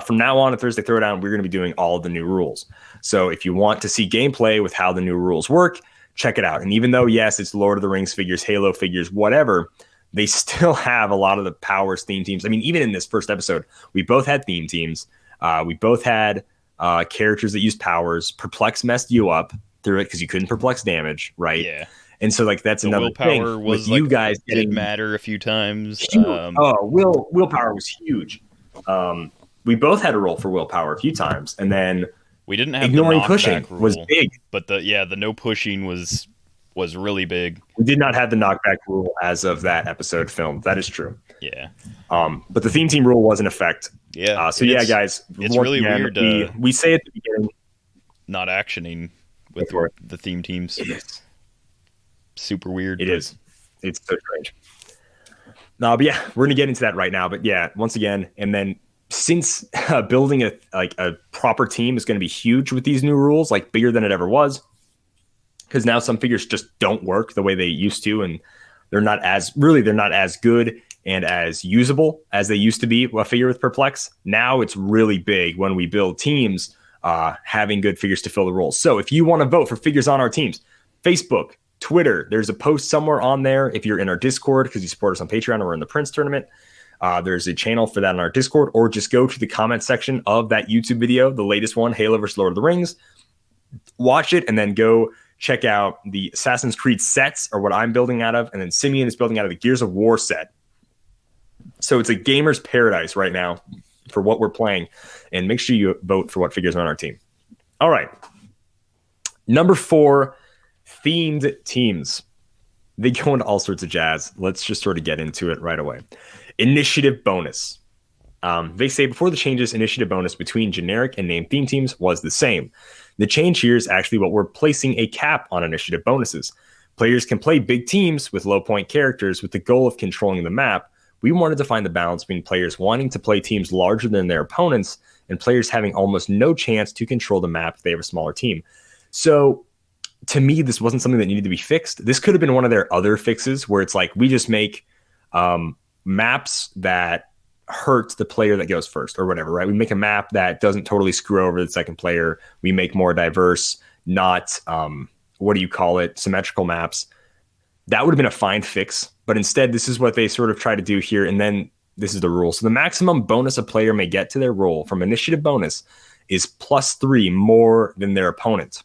From now on, at Thursday Throwdown, we're going to be doing all of the new rules. So if you want to see gameplay with how the new rules work, check it out. And even though, yes, it's Lord of the Rings figures, Halo figures, whatever, they still have a lot of the Powers theme teams. I mean, even in this first episode, we both had theme teams. We both had characters that used powers. Perplex messed you up through it because you couldn't perplex damage, right? Yeah. And so, like, that's another thing. Willpower was like, you guys did matter a few times. Willpower was huge. We both had to roll for willpower a few times, and then we didn't have ignoring the pushing rule, was big. But the no pushing was really big. We did not have the knockback rule as of that episode filmed. That is true. Yeah. But the theme team rule was in effect. Yeah. So yeah, guys, it's really weird. We say at the beginning, not actioning with the theme teams. It is super weird. It is. It's so strange. No, but yeah, we're gonna get into that right now. But yeah, once again, and then since building a proper team is going to be huge with these new rules, like bigger than it ever was, because now some figures just don't work the way they used to, and they're not as good and as usable as they used to be. A figure with Perplex, now it's really big when we build teams, having good figures to fill the roles. So if you want to vote for figures on our teams, Facebook, Twitter, there's a post somewhere on there. If you're in our Discord because you support us on Patreon or in the Prince tournament, there's a channel for that in our Discord, or just go to the comment section of that YouTube video, the latest one, Halo vs. Lord of the Rings. Watch it and then go check out the Assassin's Creed sets, or what I'm building out of, and then Simeon is building out of the Gears of War set. So it's a gamer's paradise right now for what we're playing, and make sure you vote for what figures are on our team. All right. Number 4, themed teams. They go into all sorts of jazz. Let's just sort of get into it right away. Initiative bonus. They say before the changes, initiative bonus between generic and named theme teams was the same. The change here is actually what we're placing a cap on initiative bonuses. Players can play big teams with low point characters with the goal of controlling the map. We wanted to find the balance between players wanting to play teams larger than their opponents and players having almost no chance to control the map if they have a smaller team. So to me, this wasn't something that needed to be fixed. This could have been one of their other fixes where it's like, we just make maps that hurt the player that goes first or whatever, right? We make a map that doesn't totally screw over the second player. We make more diverse, not, symmetrical maps. That would have been a fine fix. But instead, this is what they sort of try to do here. And then this is the rule. So the maximum bonus a player may get to their roll from initiative bonus is +3 more than their opponent.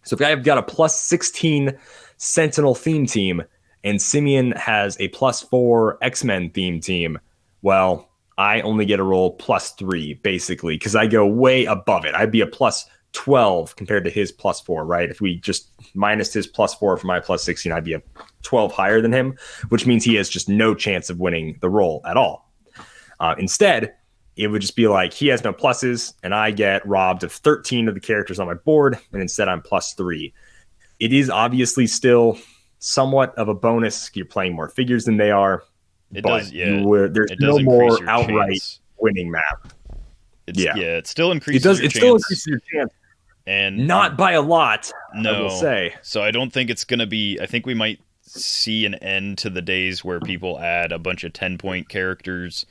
So if I've got a +16 Sentinel theme team and Simeon has a +4 X-Men theme team, well, I only get a roll +3 basically because I go way above it. I'd be a +12 compared to his +4, right? If we just minus his +4 from my +16, I'd be a 12 higher than him, which means he has just no chance of winning the roll at all. Instead, it would just be like he has no pluses, and I get robbed of 13 of the characters on my board, and instead I'm +3. It is obviously still somewhat of a bonus. You're playing more figures than they are, there's no more outright chance. Winning map. It still increases your chance. It still increases your chance. And not by a lot, no. I will say. So I don't think it's going to be... I think we might see an end to the days where people add a bunch of 10-point characters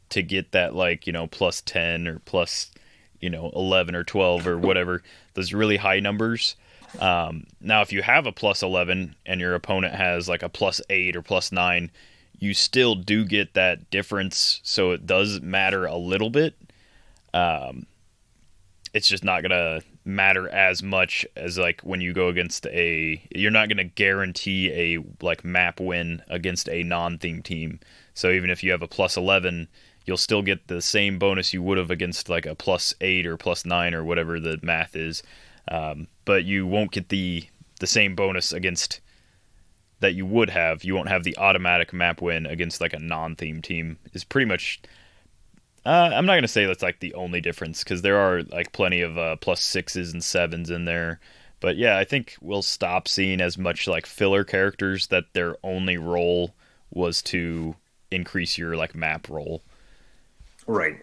to get that, +10 or +11 or 12 or whatever, those really high numbers. Now, if you have a +11 and your opponent has like a +8 or +9, you still do get that difference, so it does matter a little bit. It's just not going to matter as much as like when you go against you're not going to guarantee a map win against a non-theme team. So even if you have a +11, you'll still get the same bonus you would have against like a +8 or +9 or whatever the math is. But you won't get the same bonus against that you would have. You won't have the automatic map win against like a non-theme team. Is pretty much... I'm not going to say that's like the only difference because there are like plenty of +6s and 7s in there. But yeah, I think we'll stop seeing as much like filler characters that their only role was to increase your like map roll. Right.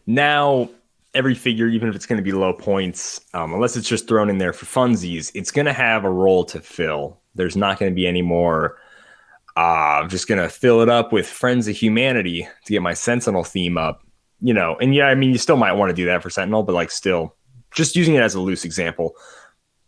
Now, every figure, even if it's going to be low points, unless it's just thrown in there for funsies, it's going to have a role to fill. There's not going to be any more... I'm just going to fill it up with Friends of Humanity to get my Sentinel theme up, And yeah, I mean, you still might want to do that for Sentinel, but like still just using it as a loose example,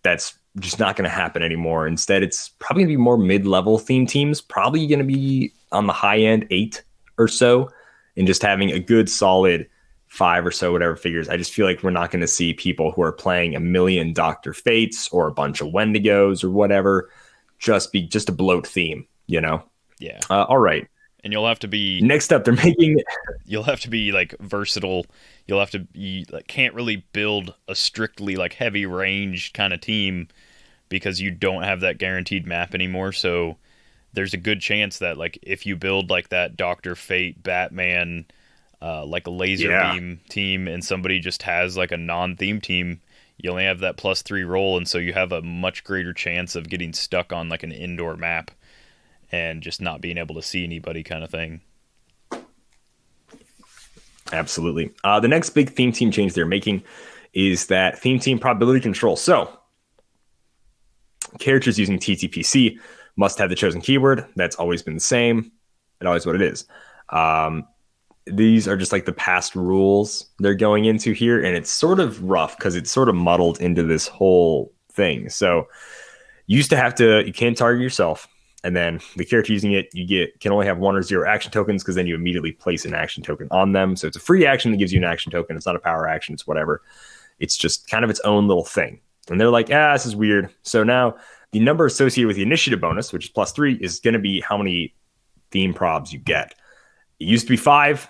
that's just not going to happen anymore. Instead, it's probably going to be more mid-level theme teams, probably going to be on the high end 8 or so, and just having a good solid 5 or so, whatever figures. I just feel like we're not going to see people who are playing a million Dr. Fates or a bunch of Wendigos or whatever, just a bloat theme. Yeah. All right. And you'll have to be... Next up, You'll have to be, like, versatile. You'll have to be... Like, can't really build a strictly, like, heavy range kind of team because you don't have that guaranteed map anymore. So there's a good chance that, like, if you build, like, that Dr. Fate, Batman, like, a laser beam team and somebody just has, like, a non-theme team, you only have that +3 roll, and so you have a much greater chance of getting stuck on, like, an indoor map and just not being able to see anybody kind of thing. Absolutely. The next big theme team change they're making is that theme team probability control. So characters using TTPC must have the chosen keyword. That's always been the same. It's always what it is. These are just like the past rules they're going into here, and it's sort of rough because it's sort of muddled into this whole thing. So you can't target yourself. And then the character using it, can only have 1 or 0 action tokens because then you immediately place an action token on them. So it's a free action that gives you an action token. It's not a power action. It's whatever. It's just kind of its own little thing. And they're like, this is weird. So now the number associated with the initiative bonus, which is +3, is going to be how many theme probs you get. It used to be 5.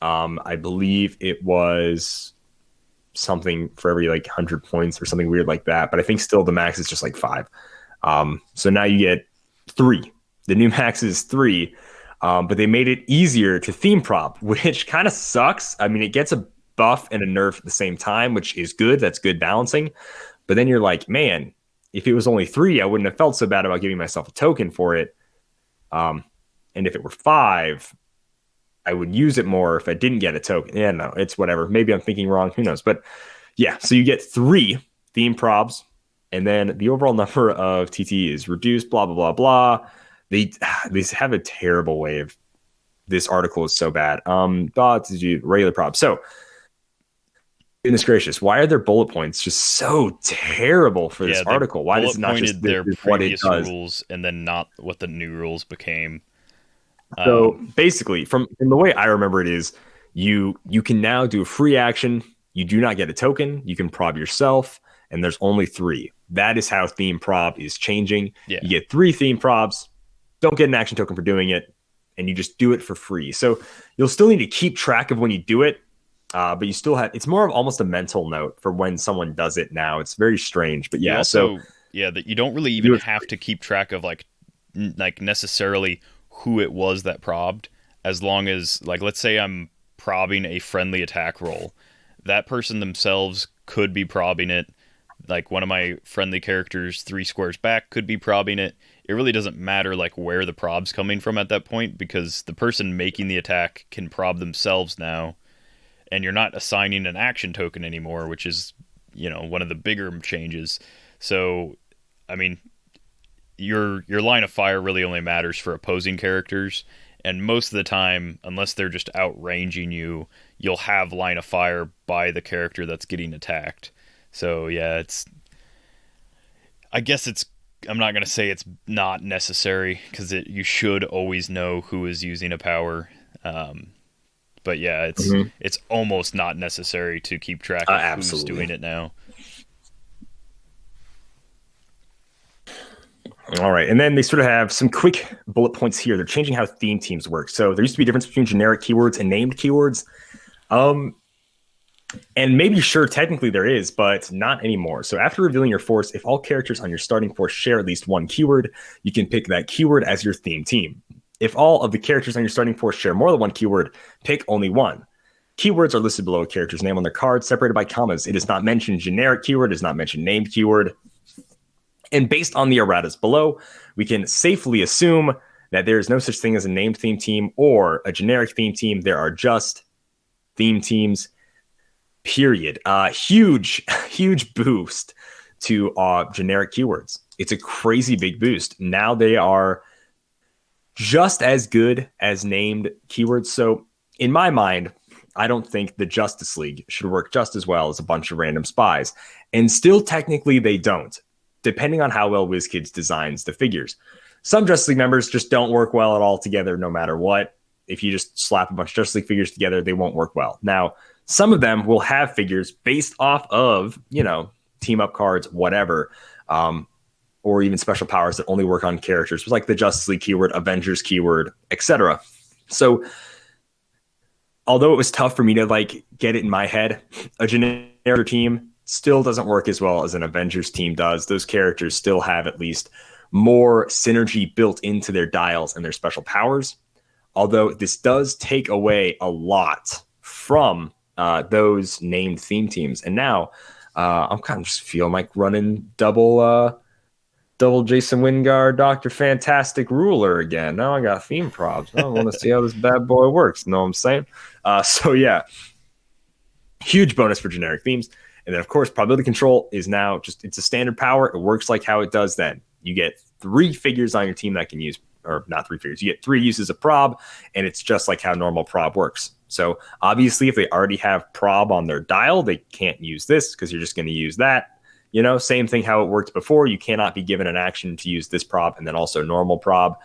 I believe it was something for every like 100 points or something weird like that. But I think still the max is just like 5. So now you get 3. The new max is 3, but they made it easier to theme prop, which kind of sucks. I mean, it gets a buff and a nerf at the same time, which is good. That's good balancing. But then you're like, man, if it was only 3, I wouldn't have felt so bad about giving myself a token for it. And if it were 5, I would use it more if I didn't get a token. Yeah, no, it's whatever. Maybe I'm thinking wrong. Who knows? But yeah, so you get 3 theme probs And then the overall number of TT is reduced, blah, blah, blah, blah. They have a terrible way of, this article is so bad. Thoughts, regular props. So, goodness gracious, why are their bullet points just so terrible for this article? Why does it not just their previous rules and then not what the new rules became? So basically, from the way I remember it is, you can now do a free action. You do not get a token. You can prob yourself, and there's only 3. That is how theme prob is changing. Yeah. You get 3 theme probs. Don't get an action token for doing it, and you just do it for free. So you'll still need to keep track of when you do it. But you still have, it's more of almost a mental note for when someone does it now. It's very strange, but yeah. That you don't really even have to keep track of like necessarily who it was that probbed, as long as, like, let's say I'm probbing a friendly attack roll. That person themselves could be probbing it. Like, one of my friendly characters 3 squares back could be probbing it. It really doesn't matter like where the prob's coming from at that point, because the person making the attack can prob themselves now. And you're not assigning an action token anymore, which is, one of the bigger changes. So, I mean, your line of fire really only matters for opposing characters. And most of the time, unless they're just outranging you, you'll have line of fire by the character that's getting attacked. So, yeah, I'm not going to say it's not necessary, because you should always know who is using a power. But yeah, it's almost not necessary to keep track of who's doing it now. All right, and then they sort of have some quick bullet points here. They're changing how theme teams work. So there used to be a difference between generic keywords and named keywords. And maybe, sure, technically there is, but not anymore. So after revealing your force, if all characters on your starting force share at least one keyword, you can pick that keyword as your theme team. If all of the characters on your starting force share more than one keyword, pick only one. Keywords are listed below a character's name on their card, separated by commas. It is not mentioned generic keyword, it is not mentioned named keyword. And based on the erratas below, we can safely assume that there is no such thing as a named theme team or a generic theme team. There are just theme teams, period. Huge boost to generic keywords. It's a crazy big boost. Now they are just as good as named keywords. So in my mind, I don't think the Justice League should work just as well as a bunch of random spies. And still, technically, they don't, depending on how well WizKids designs the figures. Some Justice League members just don't work well at all together, no matter what. If you just slap a bunch of Justice League figures together, they won't work well. Now, some of them will have figures based off of, team up cards, whatever, or even special powers that only work on characters, like the Justice League keyword, Avengers keyword, etc. So, although it was tough for me to get it in my head, a generic team still doesn't work as well as an Avengers team does. Those characters still have at least more synergy built into their dials and their special powers. Although this does take away a lot from those named theme teams. And now I'm kind of just feeling like running double Jason Wingard, Dr. Fantastic Ruler again. Now I got theme props. I want to see how this bad boy works. Know what I'm saying? So yeah, huge bonus for generic themes. And then of course, probability control is now it's a standard power. It works like how it does then. You get 3 figures on your team that can use, or not 3 figures. You get 3 uses of prob, and it's just like how normal prob works. So obviously, if they already have prob on their dial, they can't use this because you're just going to use that. Same thing how it worked before. You cannot be given an action to use this prob and then also normal prob.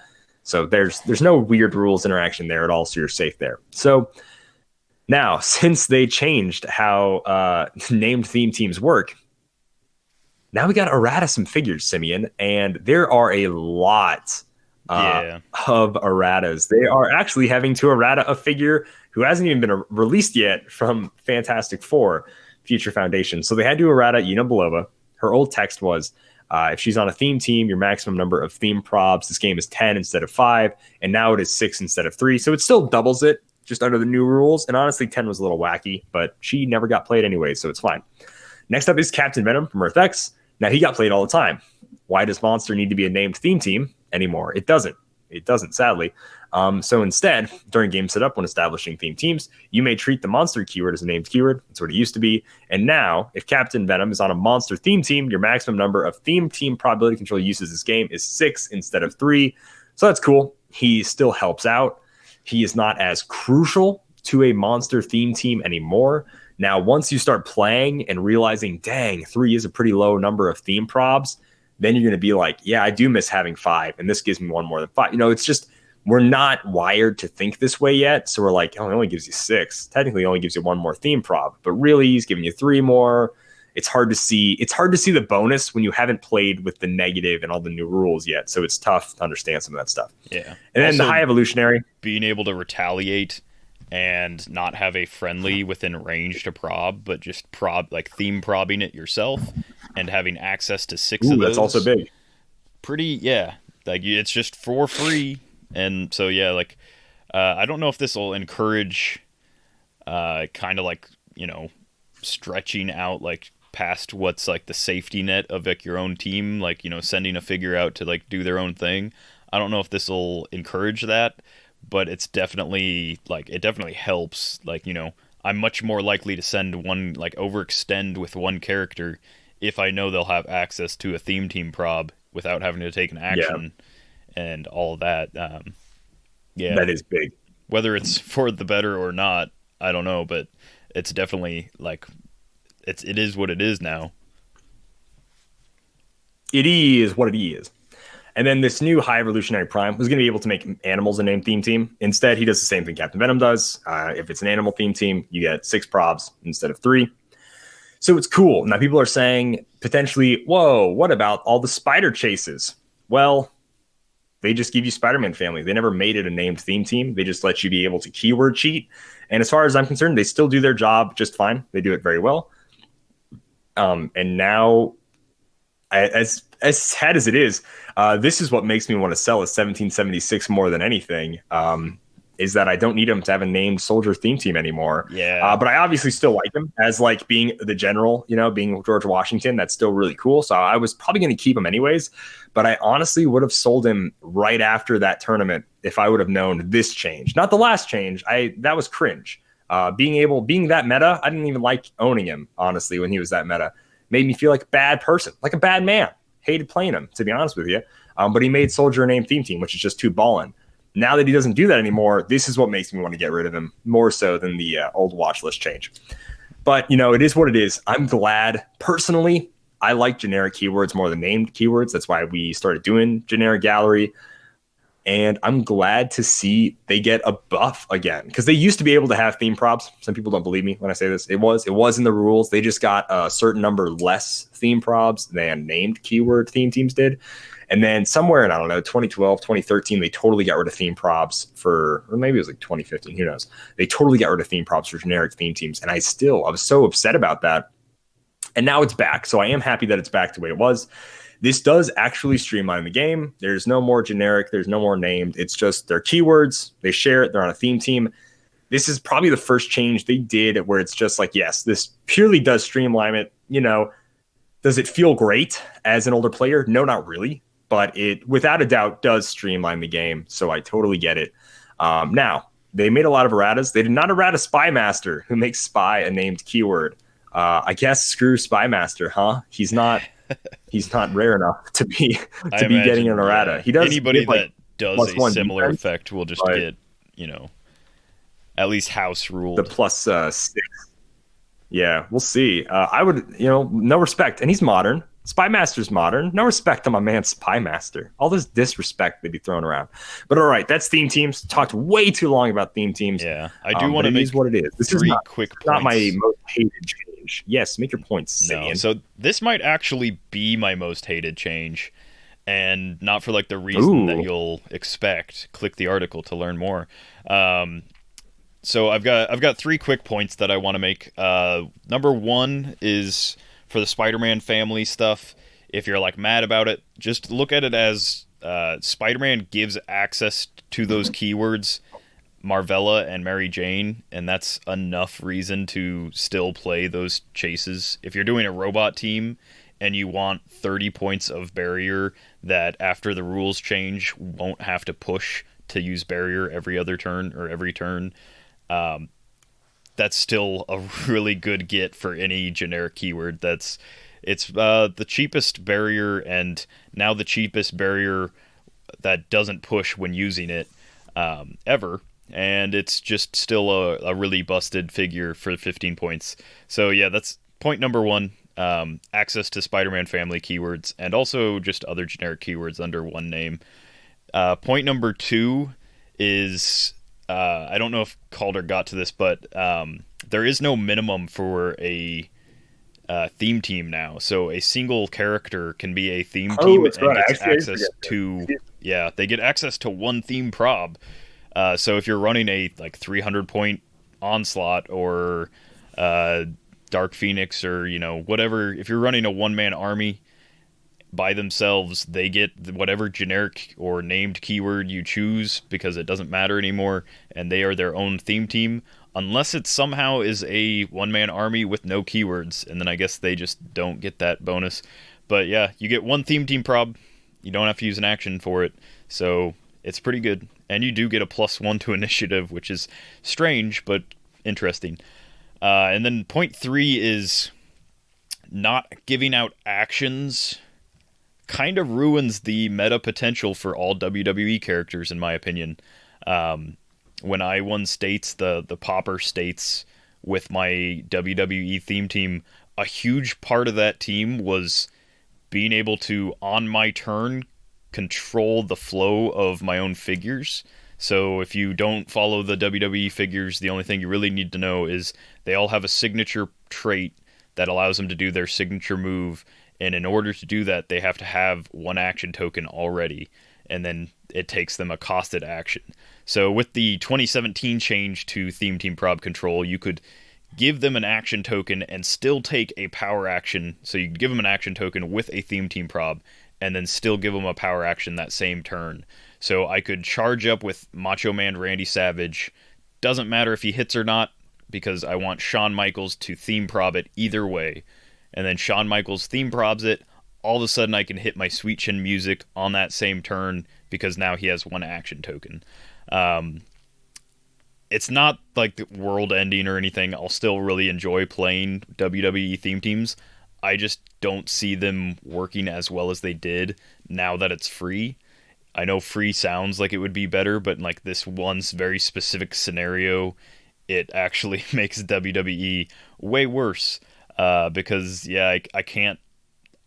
So there's no weird rules interaction there at all, so you're safe there. So now, since they changed how named theme teams work, now we got to errata some figures, Simeon, and there are a lot of erratas. They are actually having to errata a figure who hasn't even been released yet from Fantastic Four Future Foundation. So they had to errata Yuna Belova. Her old text was, if she's on a theme team, your maximum number of theme probs this game is 10 instead of 5, and now it is 6 instead of 3. So it still doubles it, just under the new rules. And honestly, 10 was a little wacky, but she never got played anyway, so it's fine. Next up is Captain Venom from Earth X. Now, he got played all the time. Why does Monster need to be a named theme team anymore? It doesn't. It doesn't, sadly. So instead, during game setup, when establishing theme teams, you may treat the monster keyword as a named keyword. That's what it used to be. And now, if Captain Venom is on a monster theme team, your maximum number of theme team probability control uses this game is 6 instead of 3. So that's cool. He still helps out. He is not as crucial to a monster theme team anymore. Now, once you start playing and realizing, dang, 3 is a pretty low number of theme probs, then you're going to be like, yeah, I do miss having 5, and this gives me 1 more than 5. It's just, we're not wired to think this way yet. So we're like, oh, it only gives you 6. Technically, it only gives you 1 more theme prob, but really, he's giving you 3 more. It's hard to see. It's hard to see the bonus when you haven't played with the negative and all the new rules yet. So it's tough to understand some of that stuff. Yeah. And then the high evolutionary. Being able to retaliate and not have a friendly within range to prob, but just theme probbing it yourself and having access to 6 of those. That's also big. It's just for free. And so, I don't know if this will encourage stretching out past what's the safety net of your own team, sending a figure out to do their own thing. I don't know if this will encourage that, but it's definitely it definitely helps. I'm much more likely to send one overextend with one character if I know they'll have access to a theme team prob without having to take an action and all of that. That is big. Whether it's for the better or not, I don't know, but it's definitely it is what it is now. It is what it is. And then this new High Evolutionary Prime was going to be able to make animals a named theme team. Instead, he does the same thing Captain Venom does. If it's an animal theme team, you get 6 probs instead of 3. So it's cool. Now, people are saying potentially, whoa, what about all the spider chases? Well, they just give you Spider-Man family. They never made it a named theme team. They just let you be able to keyword cheat. And as far as I'm concerned, they still do their job just fine. They do it very well. And now, as sad as it is, this is what makes me want to sell a 1776 more than anything, is that I don't need him to have a named soldier theme team anymore. Yeah. But I obviously still like him as being the general, being George Washington. That's still really cool. So I was probably going to keep him anyways. But I honestly would have sold him right after that tournament if I would have known this change. Not the last change. That was cringe. Being that meta, I didn't even like owning him, honestly, when he was that meta. Made me feel like a bad person, like a bad man. Hated playing him, to be honest with you. But he made Soldier a named theme team, which is just too ballin'. Now that he doesn't do that anymore, this is what makes me want to get rid of him more so than the old watch list change. But, it is what it is. I'm glad. Personally, I like generic keywords more than named keywords. That's why we started doing generic gallery. And I'm glad to see they get a buff again, because they used to be able to have theme props. Some people don't believe me when I say this. It was in the rules. They just got a certain number less theme props than named keyword theme teams did. And then somewhere in, 2012, 2013, they totally got rid of theme props or maybe it was 2015, who knows? They totally got rid of theme props for generic theme teams. And I was so upset about that. And now it's back. So I am happy that it's back to the way it was. This does actually streamline the game. There's no more generic. There's no more named. It's just their keywords. They share it. They're on a theme team. This is probably the first change they did where it's just yes, this purely does streamline it. Does it feel great as an older player? No, not really. But it, without a doubt, does streamline the game. So I totally get it. Now, they made a lot of erratas. They did not errata Spy Master, who makes spy a named keyword. I guess screw Spy Master, huh? He's not rare enough to be getting an errata. Yeah. He does. Anybody that does a similar defense, effect will just get, at least house ruled. The plus 6. Yeah, we'll see. I would, no respect. And he's modern. Spy Master's modern. No respect to my man Spy Master. All this disrespect they'd be throwing around. But all right, that's theme teams. Talked way too long about theme teams. Yeah, I do want to make what it is. This is not quick points. Not my most hated change. Yes, make your points, Simeon. No, so this might actually be my most hated change, and not for the reason that you'll expect. Click the article to learn more. So I've got 3 quick points that I want to make. Number 1 is for the Spider-Man family stuff. If you're mad about it, just look at it as Spider-Man gives access to those keywords, Marvella and Mary Jane, and that's enough reason to still play those chases. If you're doing a robot team and you want 30 points of barrier that after the rules change won't have to push to use barrier every other turn or every turn, that's still a really good get for any generic keyword. It's the cheapest barrier, and now the cheapest barrier that doesn't push when using it ever. And it's just still a really busted figure for 15 points. So yeah, that's point number 1. Access to Spider-Man family keywords, and also just other generic keywords under one name. Point number 2 is, I don't know if Calder got to this, but there is no minimum for a theme team now. So a single character can be a theme team and gets access to... Yeah, they get access to one theme prob. So if you're running a 300-point Onslaught or Dark Phoenix or whatever, if you're running a one-man army by themselves, they get whatever generic or named keyword you choose, because it doesn't matter anymore, and they are their own theme team, unless it somehow is a one-man army with no keywords, and then I guess they just don't get that bonus. But yeah, you get one theme team prob, you don't have to use an action for it, so it's pretty good. And you do get a +1 to initiative, which is strange but interesting. And then point 3 is not giving out actions kind of ruins the meta potential for all WWE characters, in my opinion. When I won states, the Popper states with my WWE theme team, a huge part of that team was being able to, on my turn, control the flow of my own figures. So if you don't follow the WWE figures, the only thing you really need to know is they all have a signature trait that allows them to do their signature move, and in order to do that, they have to have one action token already, and then it takes them a costed action. So with the 2017 change to Theme Team Prob Control, you could give them an action token and still take a power action. So you give them an action token with a Theme Team Prob, and then still give them a power action that same turn. So I could charge up with Macho Man Randy Savage. Doesn't matter if he hits or not, because I want Shawn Michaels to theme prob it either way. And then Shawn Michaels theme probs it. All of a sudden I can hit my Sweet Chin Music on that same turn, because now he has one action token. It's not like the world ending or anything. I'll still really enjoy playing WWE theme teams. I just don't see them working as well as they did now that it's free. I know free sounds like it would be better, but in like this one very specific scenario, it actually makes WWE way worse. Because yeah, I can't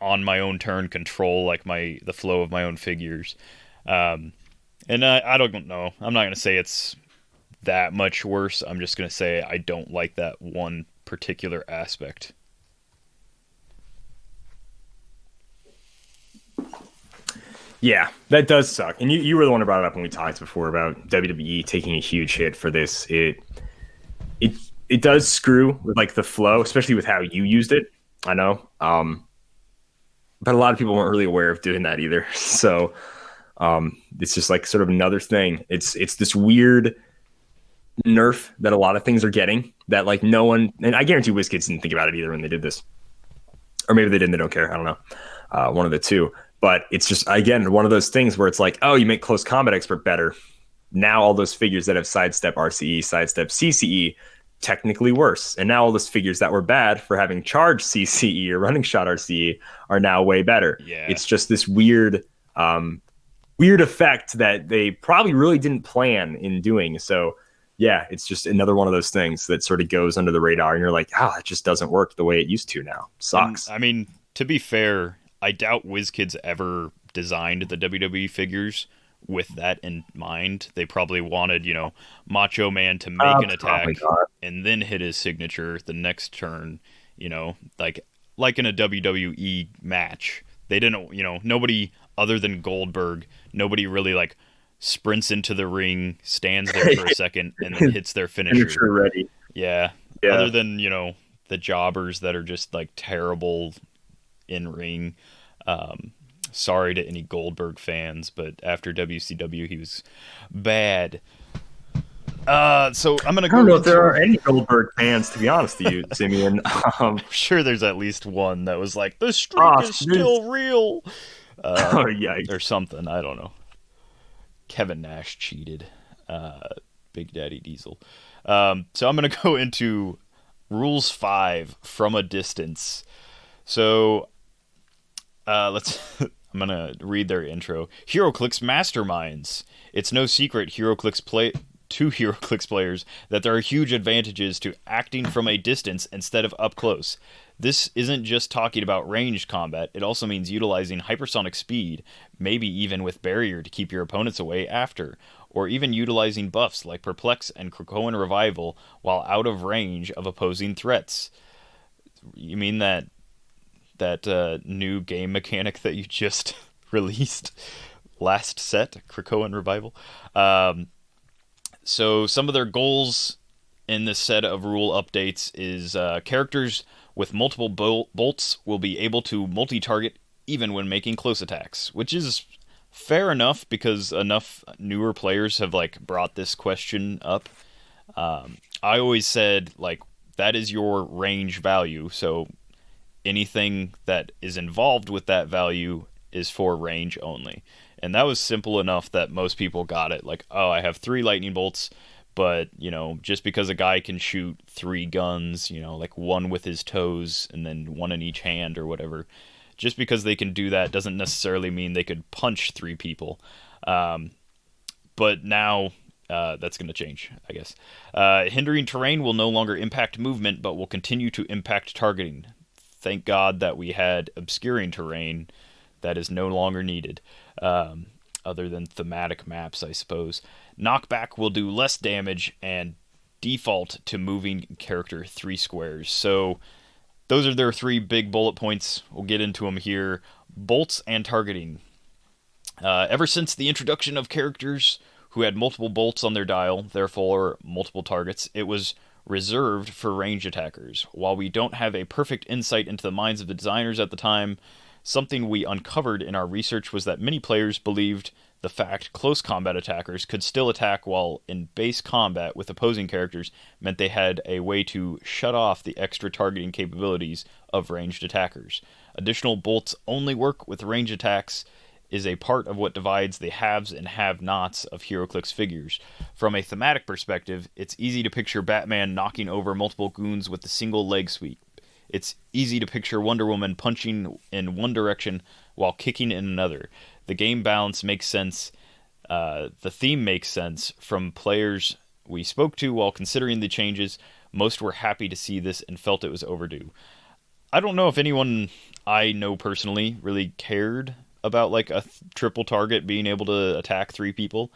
on my own turn control like the flow of my own figures. And I don't know. I'm not gonna say it's that much worse. I'm just gonna say I don't like that one particular aspect. Yeah, that does suck. And you were the one who brought it up when we talked before about WWE taking a huge hit for this. It does screw with like the flow, especially with how you used it. I know. But a lot of people weren't really aware of doing that either. So it's just like sort of another thing. It's this weird nerf that a lot of things are getting that like no one, and I guarantee WizKids didn't think about it either when they did this. Or maybe they didn't, they don't care. I don't know. One of the two. But it's just, again, one of those things where it's like, oh, you make Close Combat Expert better. Now all those figures that have Sidestep RCE, Sidestep CCE, technically worse. And now all those figures that were bad for having Charge CCE or Running Shot RCE are now way better. Yeah. It's just this weird effect that they probably really didn't plan in doing. So, yeah, it's just another one of those things that sort of goes under the radar. And you're like, it just doesn't work the way it used to now. Sucks. And, I mean, to be fair, I doubt WizKids ever designed the WWE figures with that in mind. They probably wanted, Macho Man to make an attack and then hit his signature the next turn, like in a WWE match. They didn't, nobody other than Goldberg, nobody really like sprints into the ring, stands there for a second, and then hits their finisher. Ready. Yeah. Other than, the jobbers that are just like terrible in ring. Sorry to any Goldberg fans, but after WCW he was bad. So I'm gonna I don't know if there are any Goldberg fans, to be honest with you, Simeon. I'm sure there's at least one that was like, the streak is still real. Oh, yikes. Or something. I don't know. Kevin Nash cheated. Big Daddy Diesel. So I'm gonna go into Rules 5 from a distance. So let's. I'm gonna read their intro. Heroclix masterminds. It's no secret Heroclix players that there are huge advantages to acting from a distance instead of up close. This isn't just talking about ranged combat, it also means utilizing hypersonic speed, maybe even with barrier to keep your opponents away after, or even utilizing buffs like Perplex and Krakoan Revival while out of range of opposing threats. You mean that new game mechanic that you just released last set, Krakoan Revival? So some of their goals in this set of rule updates is characters with multiple bolts will be able to multi-target even when making close attacks, which is fair enough because enough newer players have like brought this question up. I always said like that is your range value, so anything that is involved with that value is for range only. And that was simple enough that most people got it. Like, oh, I have 3 lightning bolts, but, you know, just because a guy can shoot 3 guns, you know, like 1 with his toes and then 1 in each hand or whatever, just because they can do that doesn't necessarily mean they could punch 3 people. But now that's going to change, I guess. Hindering terrain will no longer impact movement, but will continue to impact targeting. Thank God that we had obscuring terrain that is no longer needed. Other than thematic maps, I suppose. Knockback will do less damage and default to moving character 3 squares. So those are their 3 big bullet points. We'll get into them here. Bolts and targeting. Ever since the introduction of characters who had multiple bolts on their dial, therefore multiple targets, it was reserved for range attackers. While we don't have a perfect insight into the minds of the designers at the time, something we uncovered in our research was that many players believed the fact close combat attackers could still attack while in base combat with opposing characters meant they had a way to shut off the extra targeting capabilities of ranged attackers. Additional bolts only work with range attacks is a part of what divides the haves and have-nots of Heroclix figures. From a thematic perspective, it's easy to picture Batman knocking over multiple goons with a single leg sweep. It's easy to picture Wonder Woman punching in one direction while kicking in another. The game balance makes sense. The theme makes sense. From players we spoke to while considering the changes, most were happy to see this and felt it was overdue. I don't know if anyone I know personally really cared about like a triple target being able to attack 3 people.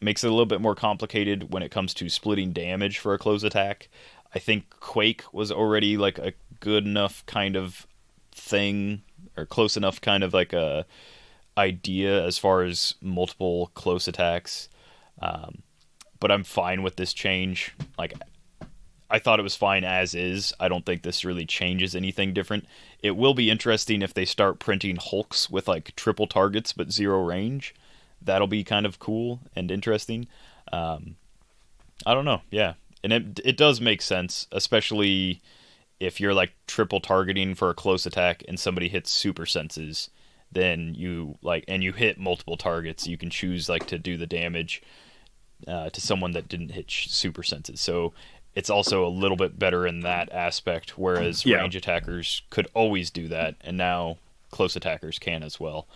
Makes it a little bit more complicated when it comes to splitting damage for a close attack. I think Quake was already like a good enough kind of thing, or close enough kind of like a idea as far as multiple close attacks. But I'm fine with this change. Like, I thought it was fine as is. I don't think this really changes anything different. It will be interesting if they start printing Hulks with like triple targets but 0 range. That'll be kind of cool and interesting. I don't know. Yeah. And it does make sense, especially if you're like triple targeting for a close attack and somebody hits super senses, then you like, and you hit multiple targets, you can choose like to do the damage to someone that didn't hit super senses. So it's also a little bit better in that aspect, whereas range attackers could always do that, and now close attackers can as well.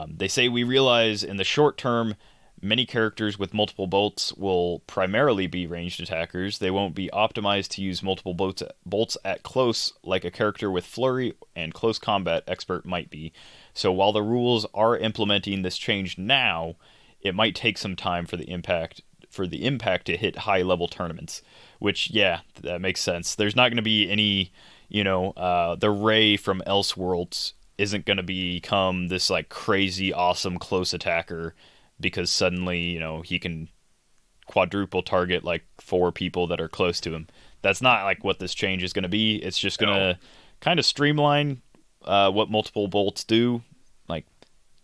They say we realize in the short term, many characters with multiple bolts will primarily be ranged attackers. They won't be optimized to use multiple bolts at close like a character with flurry and close combat expert might be. So while the rules are implementing this change now, it might take some time for the impact to hit high level tournaments, which that makes sense. There's not going to be any, the Ray from Elseworlds isn't going to become this like crazy awesome close attacker because suddenly, he can quadruple target like 4 people that are close to him. That's not like what this change is going to be. It's just going to kind of streamline what multiple bolts do. Like,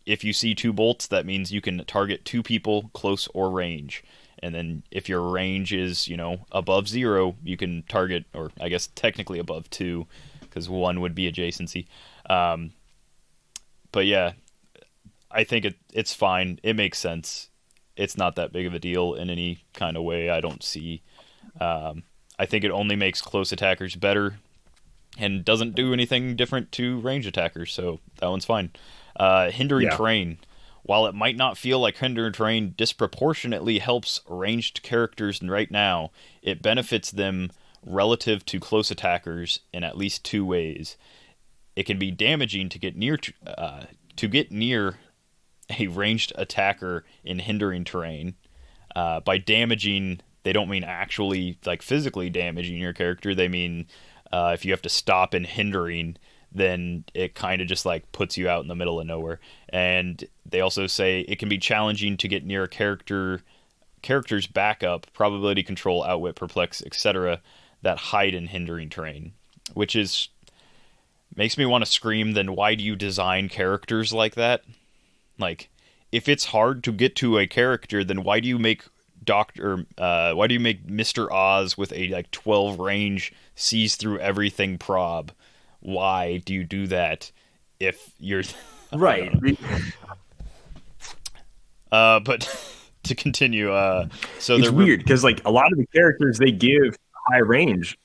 if you see 2 bolts, that means you can target 2 people close or range. And then if your range is, above 0, you can target, or I guess technically above 2, because 1 would be adjacency. But yeah, I think it's fine. It makes sense. It's not that big of a deal in any kind of way, I don't see. I think it only makes close attackers better and doesn't do anything different to range attackers, so that one's fine. Hindering terrain. While it might not feel like hindering terrain disproportionately helps ranged characters right now, it benefits them relative to close attackers in at least 2 ways. It can be damaging to get near a ranged attacker in hindering terrain. By damaging, they don't mean actually like physically damaging your character. They mean if you have to stop in hindering, then it kind of just like puts you out in the middle of nowhere. And they also say it can be challenging to get near a character's backup, probability control, outwit, perplex, etc. that hide in hindering terrain, which makes me want to scream. Then why do you design characters like that? Like, if it's hard to get to a character, then why do you make Mr. Oz with a like 12 range, sees through everything prob? Why do you do that if you're right? But to continue, so it's weird because like a lot of the characters they give high range,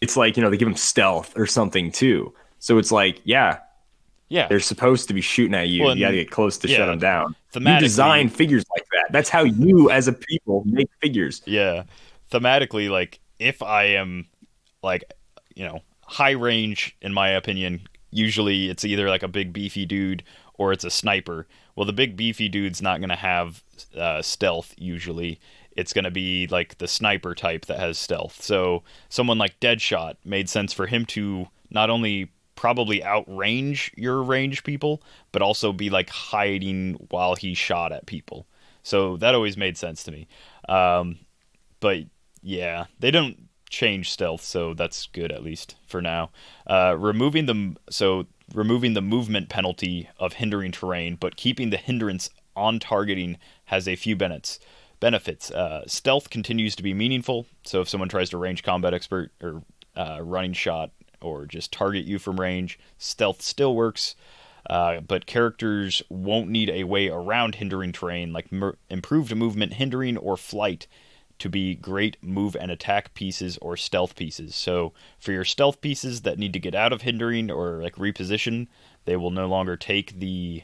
it's like they give them stealth or something too. So it's like they're supposed to be shooting at you. Well, you got to get close to shut them down. You design figures like that. That's how you, as a people, make figures. Yeah, thematically, like if I am like high range, in my opinion, usually it's either like a big beefy dude or it's a sniper. Well, the big beefy dude's not going to have stealth usually. It's going to be like the sniper type that has stealth. So someone like Deadshot made sense for him to not only probably outrange your range people, but also be like hiding while he shot at people. So that always made sense to me. But yeah, they don't change stealth, so that's good at least for now. Removing the movement penalty of hindering terrain, but keeping the hindrance on targeting has a few benefits. Stealth continues to be meaningful, so if someone tries to range combat expert or running shot or just target you from range, stealth still works. But characters won't need a way around hindering terrain, like improved movement, hindering, or flight, to be great move and attack pieces or stealth pieces. So for your stealth pieces that need to get out of hindering or like reposition, they will no longer take the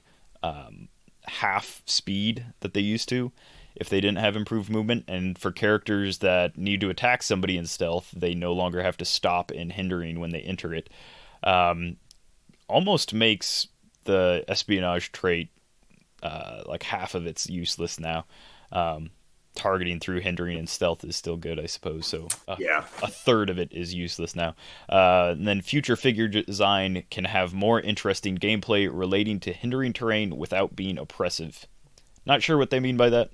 half speed that they used to if they didn't have improved movement. And for characters that need to attack somebody in stealth, they no longer have to stop in hindering when they enter it. Almost makes the espionage trait like half of it's useless now. Targeting through hindering and stealth is still good, I suppose. So a third of it is useless now. And then future figure design can have more interesting gameplay relating to hindering terrain without being oppressive. Not sure what they mean by that,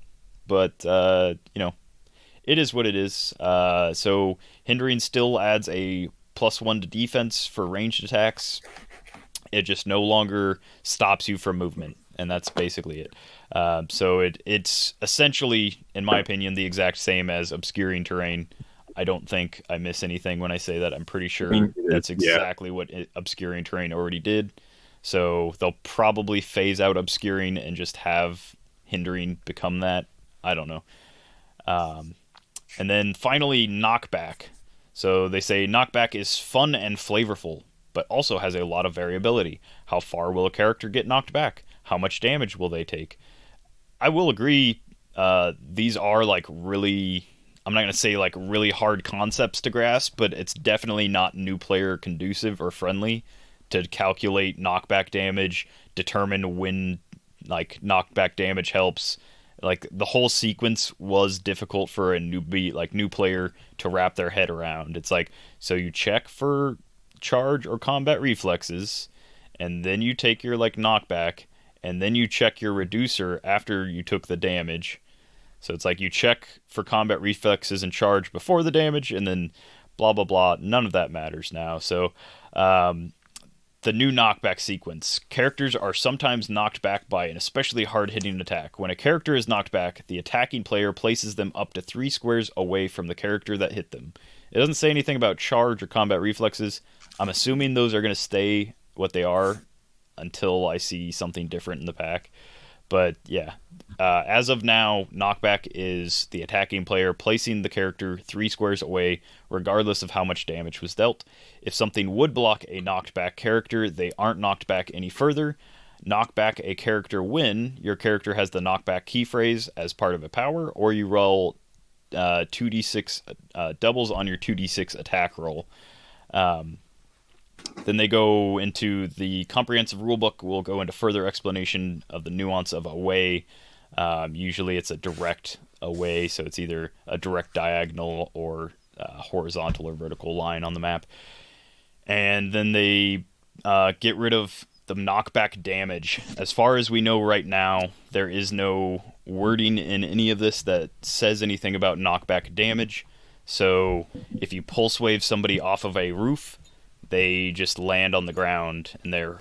but it is what it is. So hindering still adds a +1 to defense for ranged attacks. It just no longer stops you from movement, and that's basically it. So it's essentially, in my opinion, the exact same as obscuring terrain. I don't think I miss anything when I say that. I'm pretty sure that's exactly what obscuring terrain already did. So they'll probably phase out obscuring and just have hindering become that. I don't know. And then finally, knockback. So they say knockback is fun and flavorful, but also has a lot of variability. How far will a character get knocked back? How much damage will they take? I will agree, these are like really, I'm not going to say like really hard concepts to grasp, but it's definitely not new player conducive or friendly to calculate knockback damage, determine when like knockback damage helps. Like the whole sequence was difficult for a newbie, like new player to wrap their head around. It's like, so you check for charge or combat reflexes, and then you take your like knockback, and then you check your reducer after you took the damage. So it's like you check for combat reflexes and charge before the damage, and then blah blah blah. None of that matters now. So The new knockback sequence. Characters are sometimes knocked back by an especially hard-hitting attack. When a character is knocked back, the attacking player places them up to 3 squares away from the character that hit them. It doesn't say anything about charge or combat reflexes. I'm assuming those are going to stay what they are until I see something different in the pack. But yeah, as of now, knockback is the attacking player placing the character 3 squares away, regardless of how much damage was dealt. If something would block a knocked back character, they aren't knocked back any further. Knock back a character when your character has the knockback key phrase as part of a power, or you roll 2d6 doubles on your 2d6 attack roll. Then they go into the comprehensive rulebook. We'll go into further explanation of the nuance of away. Usually it's a direct away, so it's either a direct diagonal or horizontal or vertical line on the map. And then they get rid of the knockback damage. As far as we know right now, there is no wording in any of this that says anything about knockback damage. So if you pulse wave somebody off of a roof, they just land on the ground and they're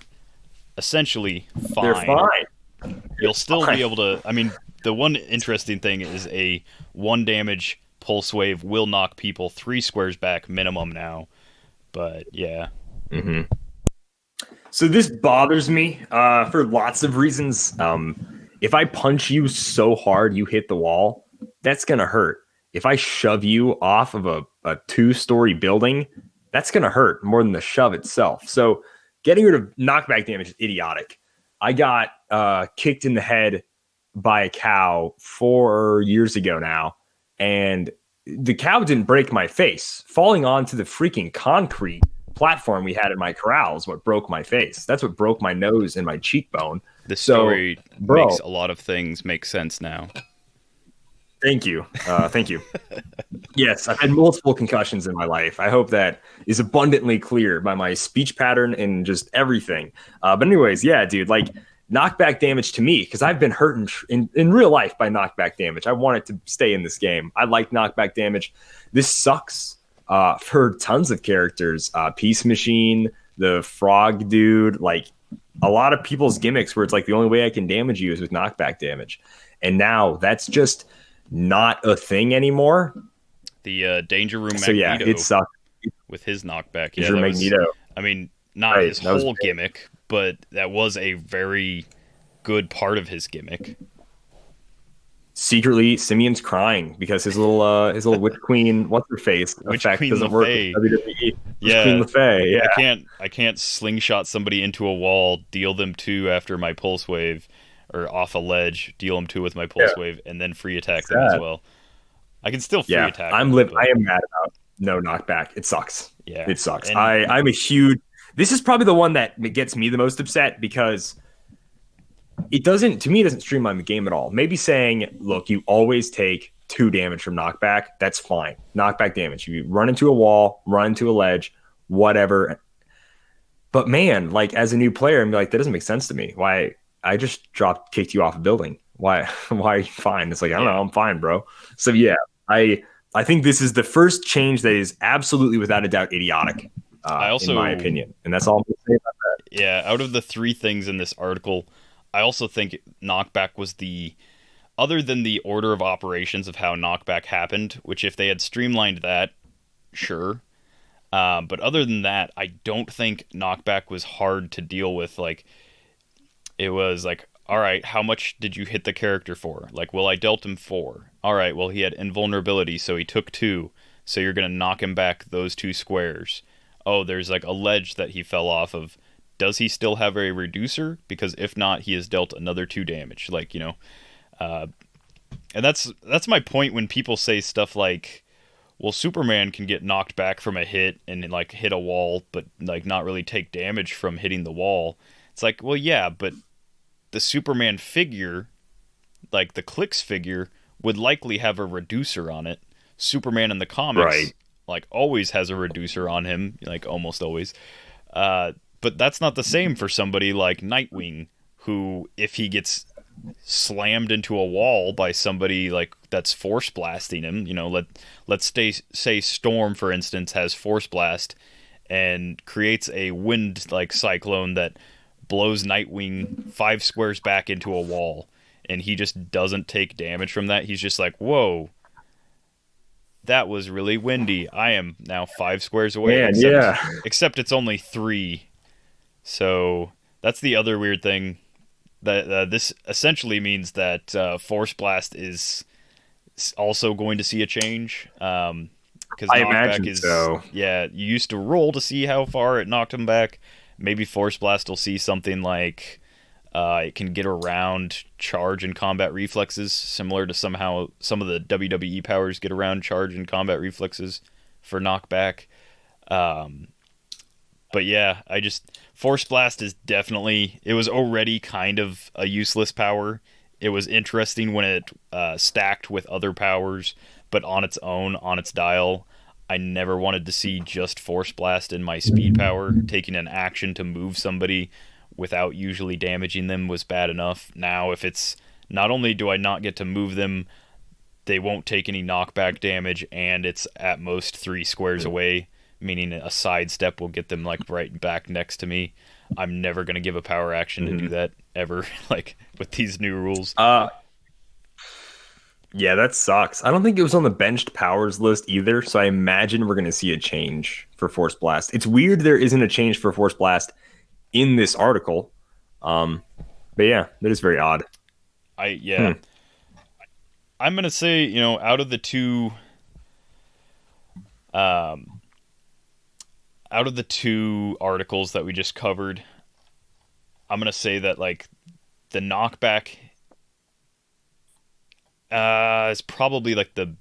essentially fine. They're fine. You'll still be able to... I mean, the one interesting thing is a 1 damage pulse wave will knock people 3 squares back minimum now. But yeah. Mm-hmm. So this bothers me for lots of reasons. If I punch you so hard you hit the wall, that's going to hurt. If I shove you off of a 2-story building, that's going to hurt more than the shove itself. So getting rid of knockback damage is idiotic. I got kicked in the head by a cow 4 years ago now, and the cow didn't break my face. Falling onto the freaking concrete platform we had in my corral is what broke my face. That's what broke my nose and my cheekbone. This story makes a lot of things make sense now. Thank you. Thank you. Yes, I've had multiple concussions in my life. I hope that is abundantly clear by my speech pattern and just everything. But anyways, yeah, dude, like knockback damage to me, because I've been hurt in real life by knockback damage. I want it to stay in this game. I like knockback damage. This sucks for tons of characters. Peace Machine, the frog dude, like a lot of people's gimmicks where it's like the only way I can damage you is with knockback damage. And now that's just not a thing anymore. The Danger Room Magneto. So yeah, it sucks. With his knockback. Danger Magneto. I mean, not his whole gimmick, but that was a very good part of his gimmick. Secretly, Simeon's crying because his little Witch Queen, what's her face effect doesn't work with WWE. Yeah, Queen LeFay. Yeah, I can't slingshot somebody into a wall, deal them 2 after my pulse wave, or off a ledge, deal them 2 with my pulse wave, and then free attack them as well. I can still free attack. I am mad about no knockback. It sucks. Yeah, it sucks. I'm a huge. This is probably the one that gets me the most upset because it doesn't streamline the game at all. Maybe saying, look, you always take 2 damage from knockback. That's fine. Knockback damage. You run into a wall, run into a ledge, whatever. But man, like as a new player, I'm like, that doesn't make sense to me. Why? I just kicked you off a building. Why are you fine? It's like, I don't know, I'm fine, bro. So yeah, I think this is the first change that is absolutely without a doubt idiotic, in my opinion. And that's all I'm going to say about that. Yeah, out of the 3 things in this article, I also think knockback was other than the order of operations of how knockback happened, which if they had streamlined that, sure. But other than that, I don't think knockback was hard to deal with. Like, it was like, all right, how much did you hit the character for? Like, well, I dealt him 4. All right, well, he had invulnerability, so he took 2. So you're going to knock him back those 2 squares. Oh, there's like a ledge that he fell off of. Does he still have a reducer? Because if not, he has dealt another 2 damage. Like, you know, and that's my point when people say stuff like, well, Superman can get knocked back from a hit and like hit a wall, but like not really take damage from hitting the wall. It's like, well, yeah, but the Superman figure, like the Clix figure, would likely have a reducer on it. Superman in the comics, like, always has a reducer on him, like, almost always. But that's not the same for somebody like Nightwing, who, if he gets slammed into a wall by somebody, like, that's force blasting him, you know, let's say Storm, for instance, has force blast, and creates a wind-like cyclone that blows Nightwing 5 squares back into a wall, and he just doesn't take damage from that. He's just like, whoa, that was really windy. I am now 5 squares away. Man, except it's only 3. So that's the other weird thing. That this essentially means that Force Blast is also going to see a change. Because I imagine so. Yeah, you used to roll to see how far it knocked him back. Maybe Force Blast will see something like it can get around charge and combat reflexes, similar to somehow some of the WWE powers get around charge and combat reflexes for knockback. But yeah, Force Blast is definitely... It was already kind of a useless power. It was interesting when it stacked with other powers, but on its own, on its dial, I never wanted to see just Force Blast in my speed power. Taking an action to move somebody without usually damaging them was bad enough. Now, if it's... Not only do I not get to move them, they won't take any knockback damage, and it's at most 3 squares away, meaning a sidestep will get them like right back next to me. I'm never going to give a power action to do that ever, like with these new rules. Yeah, that sucks. I don't think it was on the benched powers list either, so I imagine we're going to see a change for Force Blast. It's weird there isn't a change for Force Blast in this article. But yeah, that is very odd. I'm going to say, out of the two articles that we just covered, I'm going to say that like the knockback is probably like the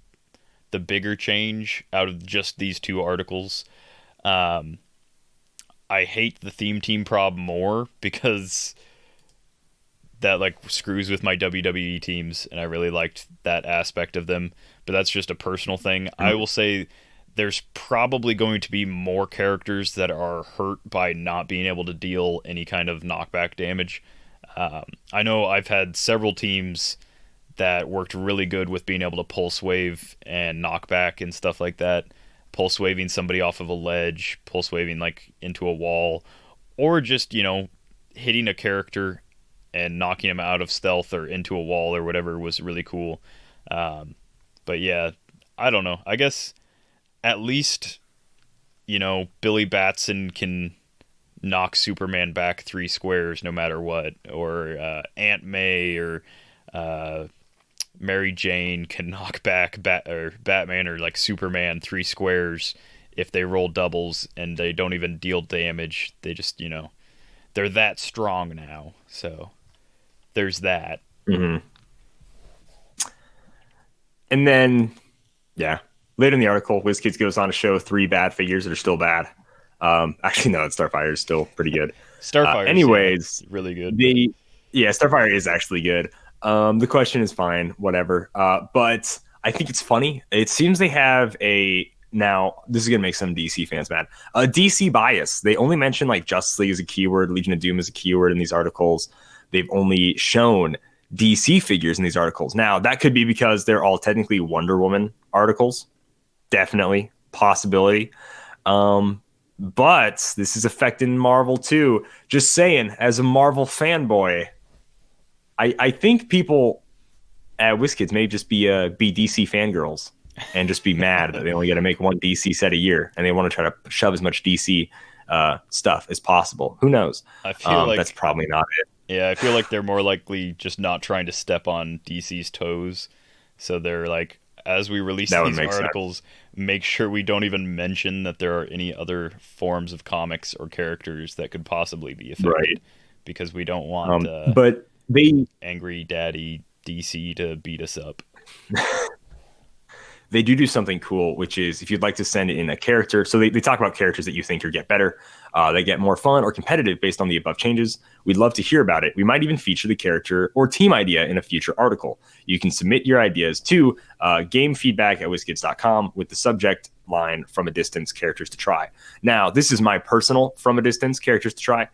bigger change out of just these 2 articles. I hate the theme team prob more because that like screws with my WWE teams, and I really liked that aspect of them, but that's just a personal thing. I will say there's probably going to be more characters that are hurt by not being able to deal any kind of knockback damage. I know I've had several teams that worked really good with being able to pulse wave and knockback and stuff like that. Pulse waving somebody off of a ledge, pulse waving like into a wall, or just, hitting a character and knocking him out of stealth or into a wall or whatever was really cool. But yeah, I don't know. I guess at least, Billy Batson can knock Superman back 3 squares no matter what, or Aunt May or Mary Jane can knock back Batman or like Superman 3 squares if they roll doubles and they don't even deal damage. They just, they're that strong now. So there's that. Mm-hmm. And then, yeah, later in the article, WizKids goes on to show 3 bad figures that are still bad. Actually, no, Starfire is still pretty good. Starfire, anyways, really good. Starfire is actually good. The question is fine, whatever. But I think it's funny. It seems they have now this is gonna make some DC fans mad. A DC bias. They only mention like Justice League as a keyword, Legion of Doom as a keyword in these articles. They've only shown DC figures in these articles. Now, that could be because they're all technically Wonder Woman articles. Definitely. Possibility. But this is affecting Marvel too. Just saying, as a Marvel fanboy, I think people at WizKids may just be DC fangirls and just be mad that they only get to make 1 DC set a year and they want to try to shove as much DC stuff as possible. Who knows? I feel like that's probably not it. Yeah, I feel like they're more likely just not trying to step on DC's toes. So they're like, as we release these articles, make sure we don't even mention that there are any other forms of comics or characters that could possibly be affected. Right. Because we don't want but angry daddy DC to beat us up. They do something cool, which is if you'd like to send in a character. So they talk about characters that you think get better, they get more fun or competitive based on the above changes. We'd love to hear about it. We might even feature the character or team idea in a future article. You can submit your ideas to gamefeedback@wizkids.com with the subject line "From a Distance Characters to Try." Now, this is my personal From a Distance Characters to Try.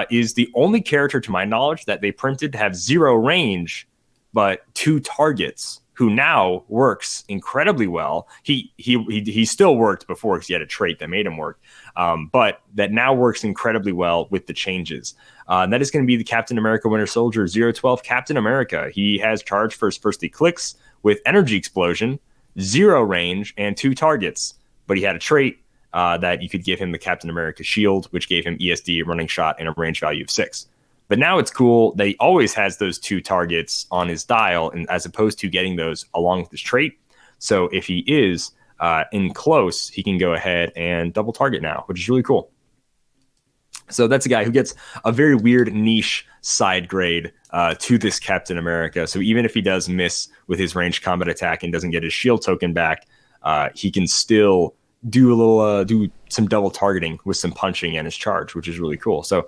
Is the only character to my knowledge that they printed to have 0 range, but 2 targets who now works incredibly well. He still worked before because he had a trait that made him work, but that now works incredibly well with the changes. And that is going to be the Captain America Winter Soldier 012 Captain America. He has charge for his first Eclipse with Energy Explosion, 0 range, and 2 targets. But he had a trait that you could give him the Captain America Shield, which gave him ESD, running shot, and a range value of 6. But now it's cool that he always has those 2 targets on his dial, and as opposed to getting those along with his trait. So if he is in close, he can go ahead and double target now, which is really cool. So that's a guy who gets a very weird niche side grade to this Captain America. So even if he does miss with his ranged combat attack and doesn't get his shield token back, he can still do some double targeting with some punching and his charge, which is really cool. So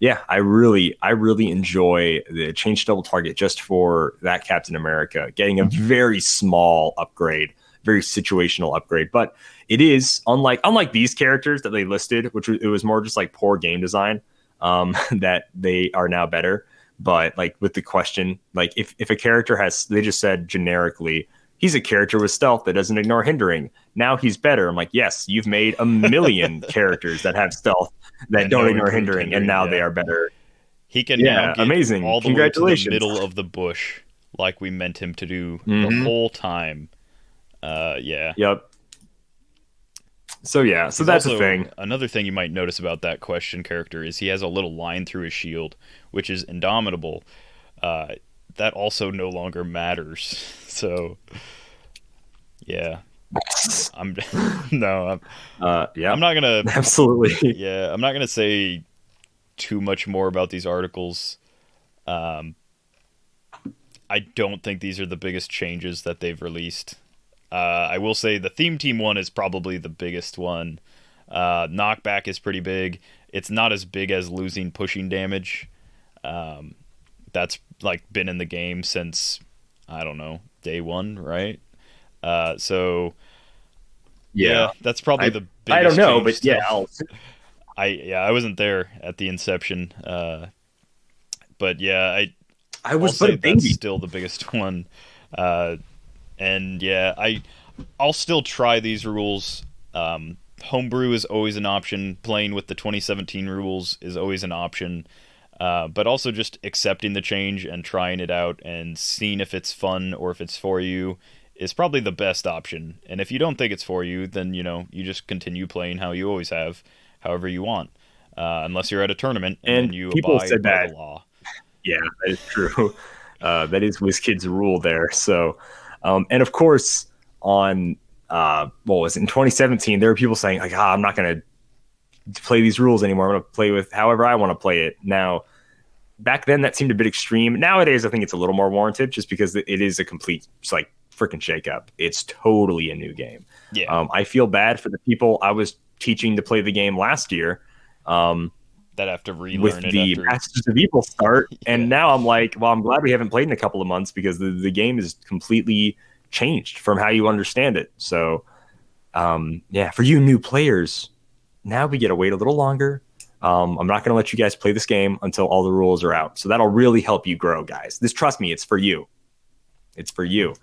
yeah, I really enjoy the change double target just for that Captain America, getting a very small upgrade, very situational upgrade. But it is unlike these characters that they listed, which it was more just like poor game design, that they are now better. But like with the question, like if a character has, they just said generically, he's a character with stealth that doesn't ignore hindering. Now he's better. I'm like, yes, you've made a million characters that have stealth that don't ignore hindering, and now they are better. He can now get amazing. All the way to the middle of the bush, like we meant him to do the whole time. Yep. So that's also, a thing. Another thing you might notice about that question character is he has a little line through his shield, which is indomitable. That also no longer matters. So, yeah. I'm not gonna absolutely. Yeah, I'm not gonna say too much more about these articles. I don't think these are the biggest changes that they've released. I will say the theme team one is probably the biggest one. Knockback is pretty big. It's not as big as losing pushing damage. That's like been in the game since, I don't know, day one, right? So yeah, that's probably the biggest I don't know, change but yeah, I wasn't there at the inception. But yeah, I was but that's still the biggest one. And yeah, I'll still try these rules. Homebrew is always an option. Playing with the 2017 rules is always an option. But also just accepting the change and trying it out and seeing if it's fun or if it's for you is probably the best option. And if you don't think it's for you, then, you just continue playing how you always have, however you want. Unless you're at a tournament and you abide by the law. Yeah, that is true. That is WizKid's rule there. So, and of course, on, what was it, in 2017, there were people saying, like, I'm not going to play these rules anymore. I'm going to play with however I want to play it. Now, back then, that seemed a bit extreme. Nowadays, I think it's a little more warranted just because it is a complete, like, freaking shakeup. It's totally a new game. Yeah. I feel bad for the people I was teaching to play the game last year. That have to relearn with it the after Masters of Evil start. And now I'm like, well, I'm glad we haven't played in a couple of months because the game is completely changed from how you understand it. So, for you new players, now we get to wait a little longer. I'm not going to let you guys play this game until all the rules are out. So that'll really help you grow, guys. Trust me, it's for you. It's for you.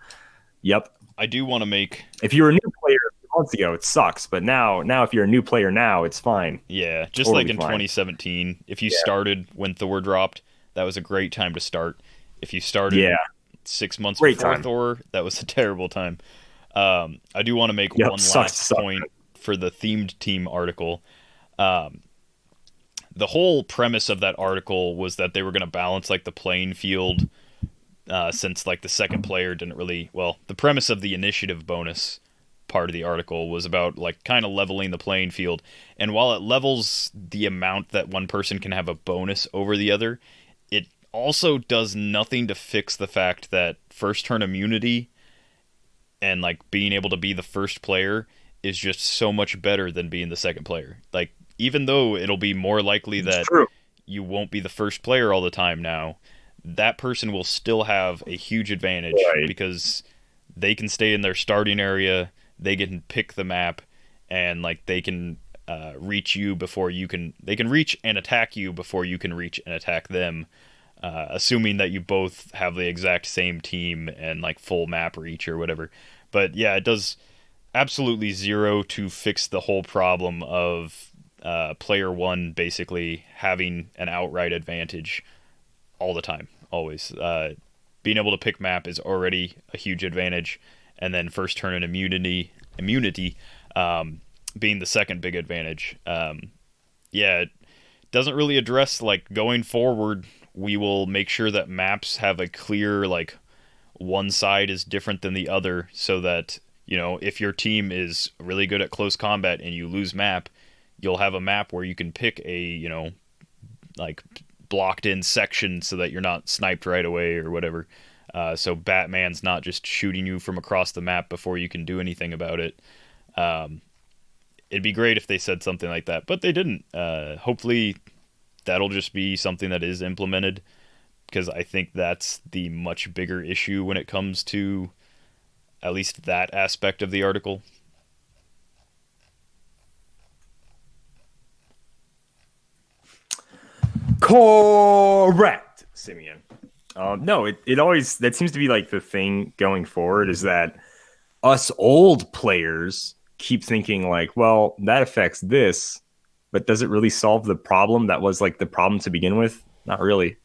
Yep. I do want to make... If you were a new player a few months ago, it sucks. But now if you're a new player now, it's fine. Yeah, just totally like in 2017, if you started when Thor dropped, that was a great time to start. If you started 6 months before Thor, that was a terrible time. I do want to make one last point for the themed team article. The whole premise of that article was that they were going to balance like the playing field, since like the second player didn't really, the premise of the initiative bonus part of the article was about like kind of leveling the playing field. And while it levels the amount that one person can have a bonus over the other, it also does nothing to fix the fact that first turn immunity and like being able to be the first player is just so much better than being the second player. Like, even though it'll be more likely that you won't be the first player all the time now, that person will still have a huge advantage because they can stay in their starting area, they can pick the map, and like they can reach you before you can. They can reach and attack you before you can reach and attack them. assuming that you both have the exact same team and like full map reach or whatever. But yeah, it does absolutely zero to fix the whole problem of player one basically having an outright advantage all the time, always. Being able to pick map is already a huge advantage, and then first turn and immunity being the second big advantage. Yeah, it doesn't really address, like, going forward, we will make sure that maps have a clear, like, one side is different than the other, so that, you know, if your team is really good at close combat and you lose map, you'll have a map where you can pick a, you know, like, blocked in section so that you're not sniped right away or whatever. So Batman's not just shooting you from across the map before you can do anything about it. It'd be great if they said something like that, but they didn't. Hopefully that'll just be something that is implemented, because I think that's the much bigger issue when it comes to at least that aspect of the article. Correct, Simeon. No, it always, that seems to be like the thing going forward, is that us old players keep thinking like, well, that affects this, but does it really solve the problem that was like the problem to begin with? Not really.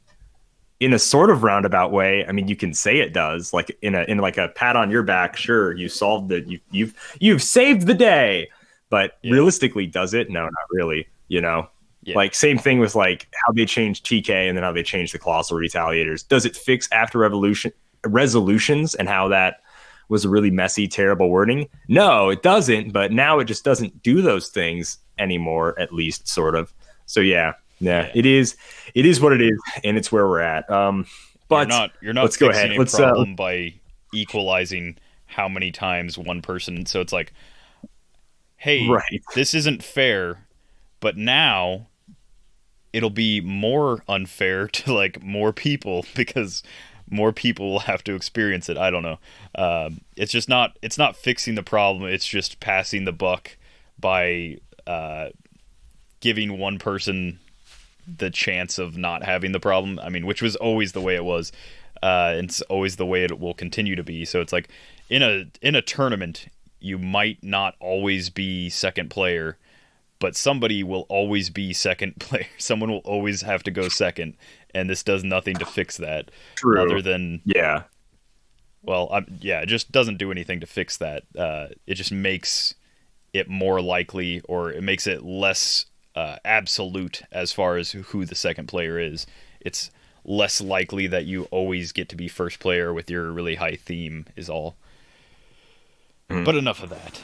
In a sort of roundabout way, I mean, you can say it does, like in like a pat on your back. Sure, you solved it. You've saved the day, but realistically, does it? No, not really. You know. Yeah. Like, same thing with like how they changed TK and then how they changed the Colossal Retaliators. Does it fix after resolutions and how that was a really messy, terrible wording? No, it doesn't. But now it just doesn't do those things anymore, at least, sort of. So yeah. It is what it is, and it's where we're at. But you're not let's go fixing ahead. a problem by equalizing how many times one person. So it's like, hey, This isn't fair, but now it'll be more unfair to like more people, because more people will have to experience it. I don't know. It's not fixing the problem. It's just passing the buck by giving one person the chance of not having the problem. I mean, which was always the way it was. And it's always the way it will continue to be. So it's like in a tournament, you might not always be second player, but somebody will always be second player. Someone will always have to go second, and this does nothing to fix that. True. Other than it just doesn't do anything to fix that. It just makes it more likely, or it makes it less absolute as far as who the second player is. It's less likely that you always get to be first player with your really high theme, is all. But enough of that.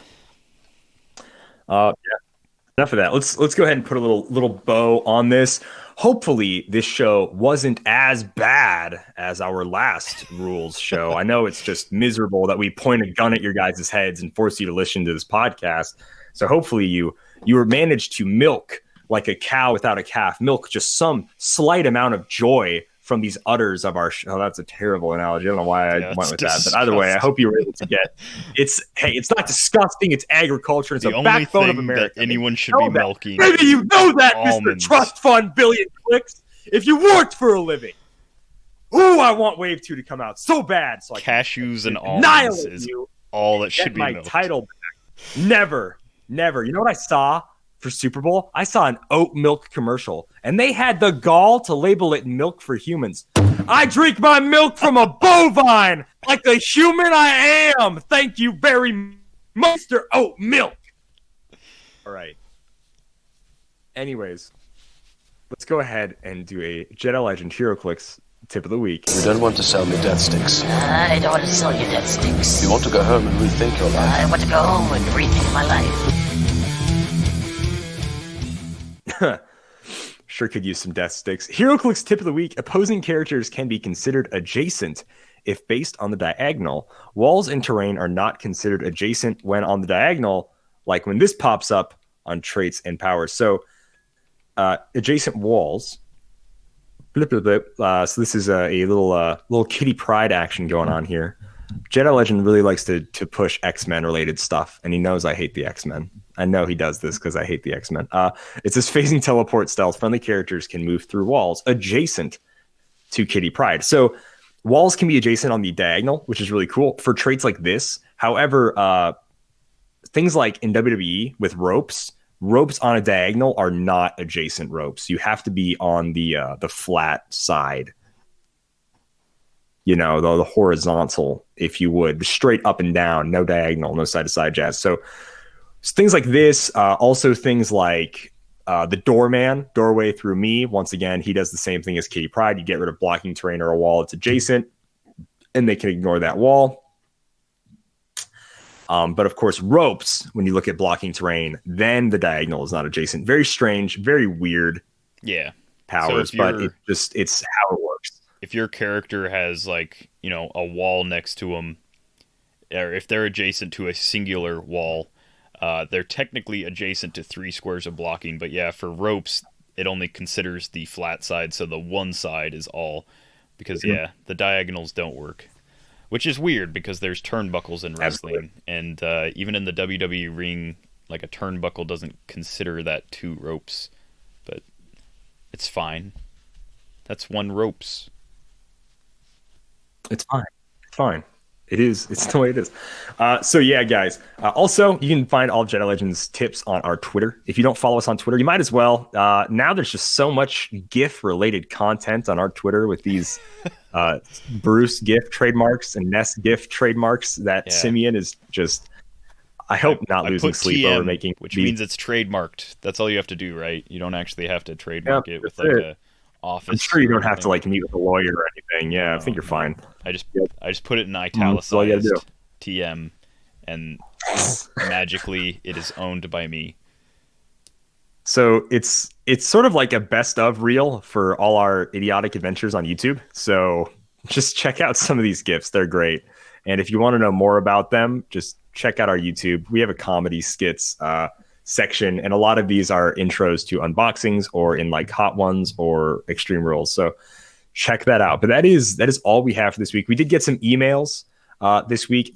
Enough of that. Let's go ahead and put a little bow on this. Hopefully this show wasn't as bad as our last rules show. I know it's just miserable that we point a gun at your guys' heads and force you to listen to this podcast. So hopefully you managed to milk like a cow without a calf, milk just some slight amount of joy from these udders of our show. Oh, that's a terrible analogy. I don't know why I went with that. But either way, I hope you were able to get it's not disgusting. It's agriculture. It's the backbone of America. That anyone should be milking. Maybe you know that, almonds. Mr. Trust Fund Billion Clicks. If you worked for a living. Ooh, I want Wave 2 to come out so bad. So cashews and almonds is all that should be milked. My title back. Never. You know what I saw for Super Bowl? I saw an oat milk commercial, and they had the gall to label it milk for humans. I drink my milk from a bovine like the human I am. Thank you very much, Mr. Oat Milk. All right. Anyways, let's go ahead and do a Jedi Legend Heroclix tip of the week. You don't want to sell me death sticks. I don't want to sell you death sticks. You want to go home and rethink your life. I want to go home and rethink my life. Sure could use some death sticks. Heroclix tip of the week. Opposing characters can be considered adjacent if based on the diagonal. Walls and terrain are not considered adjacent when on the diagonal, like when this pops up on traits and powers. So adjacent walls. Blip, blip, blip. So this is a little kitty pride action going on here. Jedi Legend really likes to push X-Men related stuff, and he knows I hate the X-Men. I know he does this because I hate the X-Men. It says phasing teleport stealth. Friendly characters can move through walls adjacent to Kitty Pryde. So walls can be adjacent on the diagonal, which is really cool for traits like this. However, things like in WWE with ropes on a diagonal are not adjacent ropes. You have to be on the flat side. The horizontal, if you would, straight up and down, no diagonal, no side to side jazz. So things like this, also things like the doorway through me. Once again, he does the same thing as Kitty Pryde. You get rid of blocking terrain or a wall that's adjacent, and they can ignore that wall. But of course, ropes, when you look at blocking terrain, then the diagonal is not adjacent. Very strange, very weird powers, so but it's how it works. If your character has a wall next to them, or if they're adjacent to a singular wall, they're technically adjacent to 3 squares of blocking. But yeah, for ropes, it only considers the flat side, so the one side is all. Because the diagonals don't work. Which is weird because there's turnbuckles in wrestling. Absolutely. And even in the WWE ring, a turnbuckle doesn't consider that 2 ropes. But it's fine. That's 1 ropes. It's fine. It's fine. It is. It's the way it is. So yeah, guys. Also, you can find all of Jedi Legends tips on our Twitter. If you don't follow us on Twitter, you might as well. Now there's just so much GIF-related content on our Twitter with these Bruce GIF trademarks and Ness GIF trademarks that Simeon is just, I hope, not losing sleep over making. Which means it's trademarked. That's all you have to do, right? You don't actually have to trademark it with a office. I'm sure you don't have to meet with a lawyer or anything. Yeah, I think you're fine. I just put it in italicized TM, and magically it is owned by me. So it's sort of like a best of reel for all our idiotic adventures on YouTube. So just check out some of these GIFs. They're great. And if you want to know more about them, just check out our YouTube. We have a comedy skits section, and a lot of these are intros to unboxings or in Hot Ones or Extreme Rules. So check that out. But that is all we have for this week. We did get some emails this week.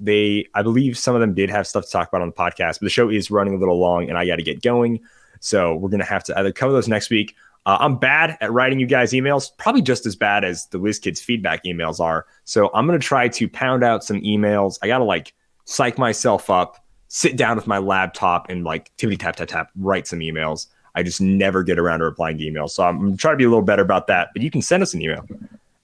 I believe some of them did have stuff to talk about on the podcast, but the show is running a little long and I got to get going. So we're going to have to either cover those next week. I'm bad at writing you guys emails, probably just as bad as the WizKids feedback emails are. So I'm going to try to pound out some emails. I got to psych myself up, sit down with my laptop and tippity tap, tap, tap, write some emails. I just never get around to replying to emails. So I'm trying to be a little better about that. But you can send us an email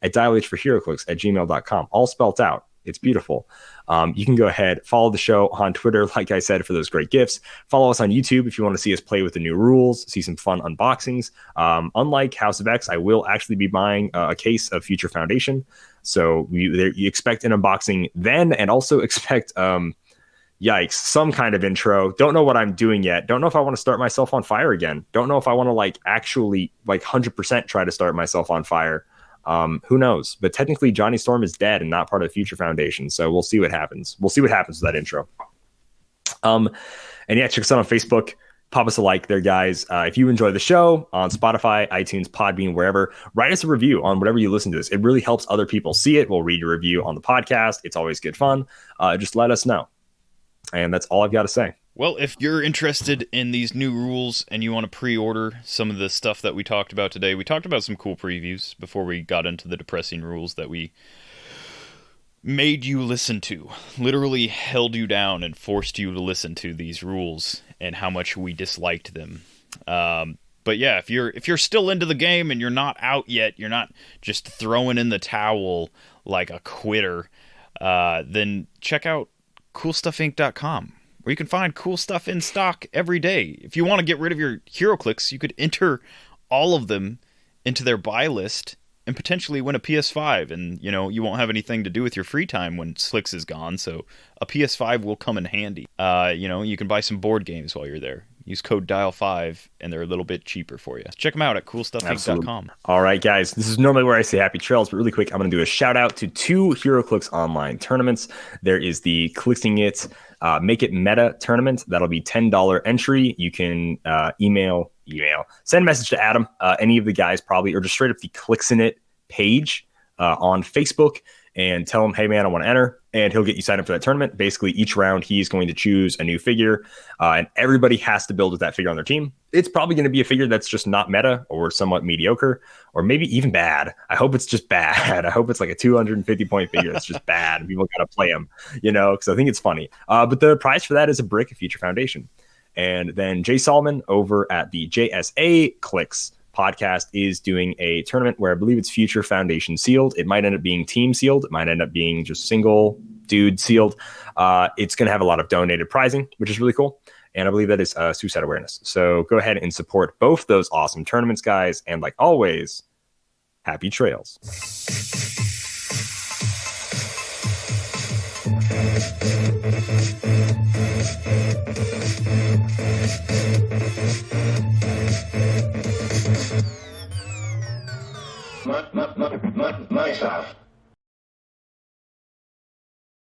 at dialhforheroclix@gmail.com, all spelled out. It's beautiful. You can go ahead, follow the show on Twitter, like I said, for those great gifts. Follow us on YouTube if you want to see us play with the new rules, see some fun unboxings. Unlike House of X, I will actually be buying a case of Future Foundation. So you expect an unboxing then, and also expect... some kind of intro. Don't know what I'm doing yet. Don't know if I want to start myself on fire again. Don't know if I want to actually 100% try to start myself on fire. Who knows? But technically Johnny Storm is dead and not part of the Future Foundation. So we'll see what happens. We'll see what happens with that intro. And yeah, check us out on Facebook. Pop us a like there, guys. If you enjoy the show on Spotify, iTunes, Podbean, wherever, write us a review on whatever you listen to this. It really helps other people see it. We'll read your review on the podcast. It's always good fun. Just let us know. And that's all I've got to say. Well, if you're interested in these new rules and you want to pre-order some of the stuff that we talked about today, we talked about some cool previews before we got into the depressing rules that we made you listen to. Literally held you down and forced you to listen to these rules and how much we disliked them. But yeah, if you're still into the game and you're not out yet, you're not just throwing in the towel like a quitter, then check out CoolStuffInc.com, where you can find cool stuff in stock every day. If you want to get rid of your Heroclix, you could enter all of them into their buy list and potentially win a PS5. And, you won't have anything to do with your free time when Flix is gone, so a PS5 will come in handy. You can buy some board games while you're there. Use code DIAL5, and they're a little bit cheaper for you. Check them out at CoolStuffInc.com. All right, guys. This is normally where I say happy trails, but really quick, I'm going to do a shout-out to 2 Heroclix online tournaments. There is the Clixing It Make It Meta tournament. That'll be $10 entry. You can email, send a message to Adam, any of the guys probably, or just straight up the Clixing It page on Facebook, and tell him, hey, man, I want to enter. And he'll get you signed up for that tournament. Basically, each round, he's going to choose a new figure. And everybody has to build with that figure on their team. It's probably going to be a figure that's just not meta or somewhat mediocre or maybe even bad. I hope it's just bad. I hope it's like a 250-point figure that's just bad. People got to play him, because I think it's funny. But the prize for that is a brick of Future Foundation. And then Jay Solomon over at the JSA Clix podcast is doing a tournament where I believe it's Future Foundation sealed. It might end up being team sealed. It might end up being just single dude sealed. It's going to have a lot of donated prizing, which is really cool. And I believe that is suicide awareness. So go ahead and support both those awesome tournaments, guys. And like always, happy trails. My stuff.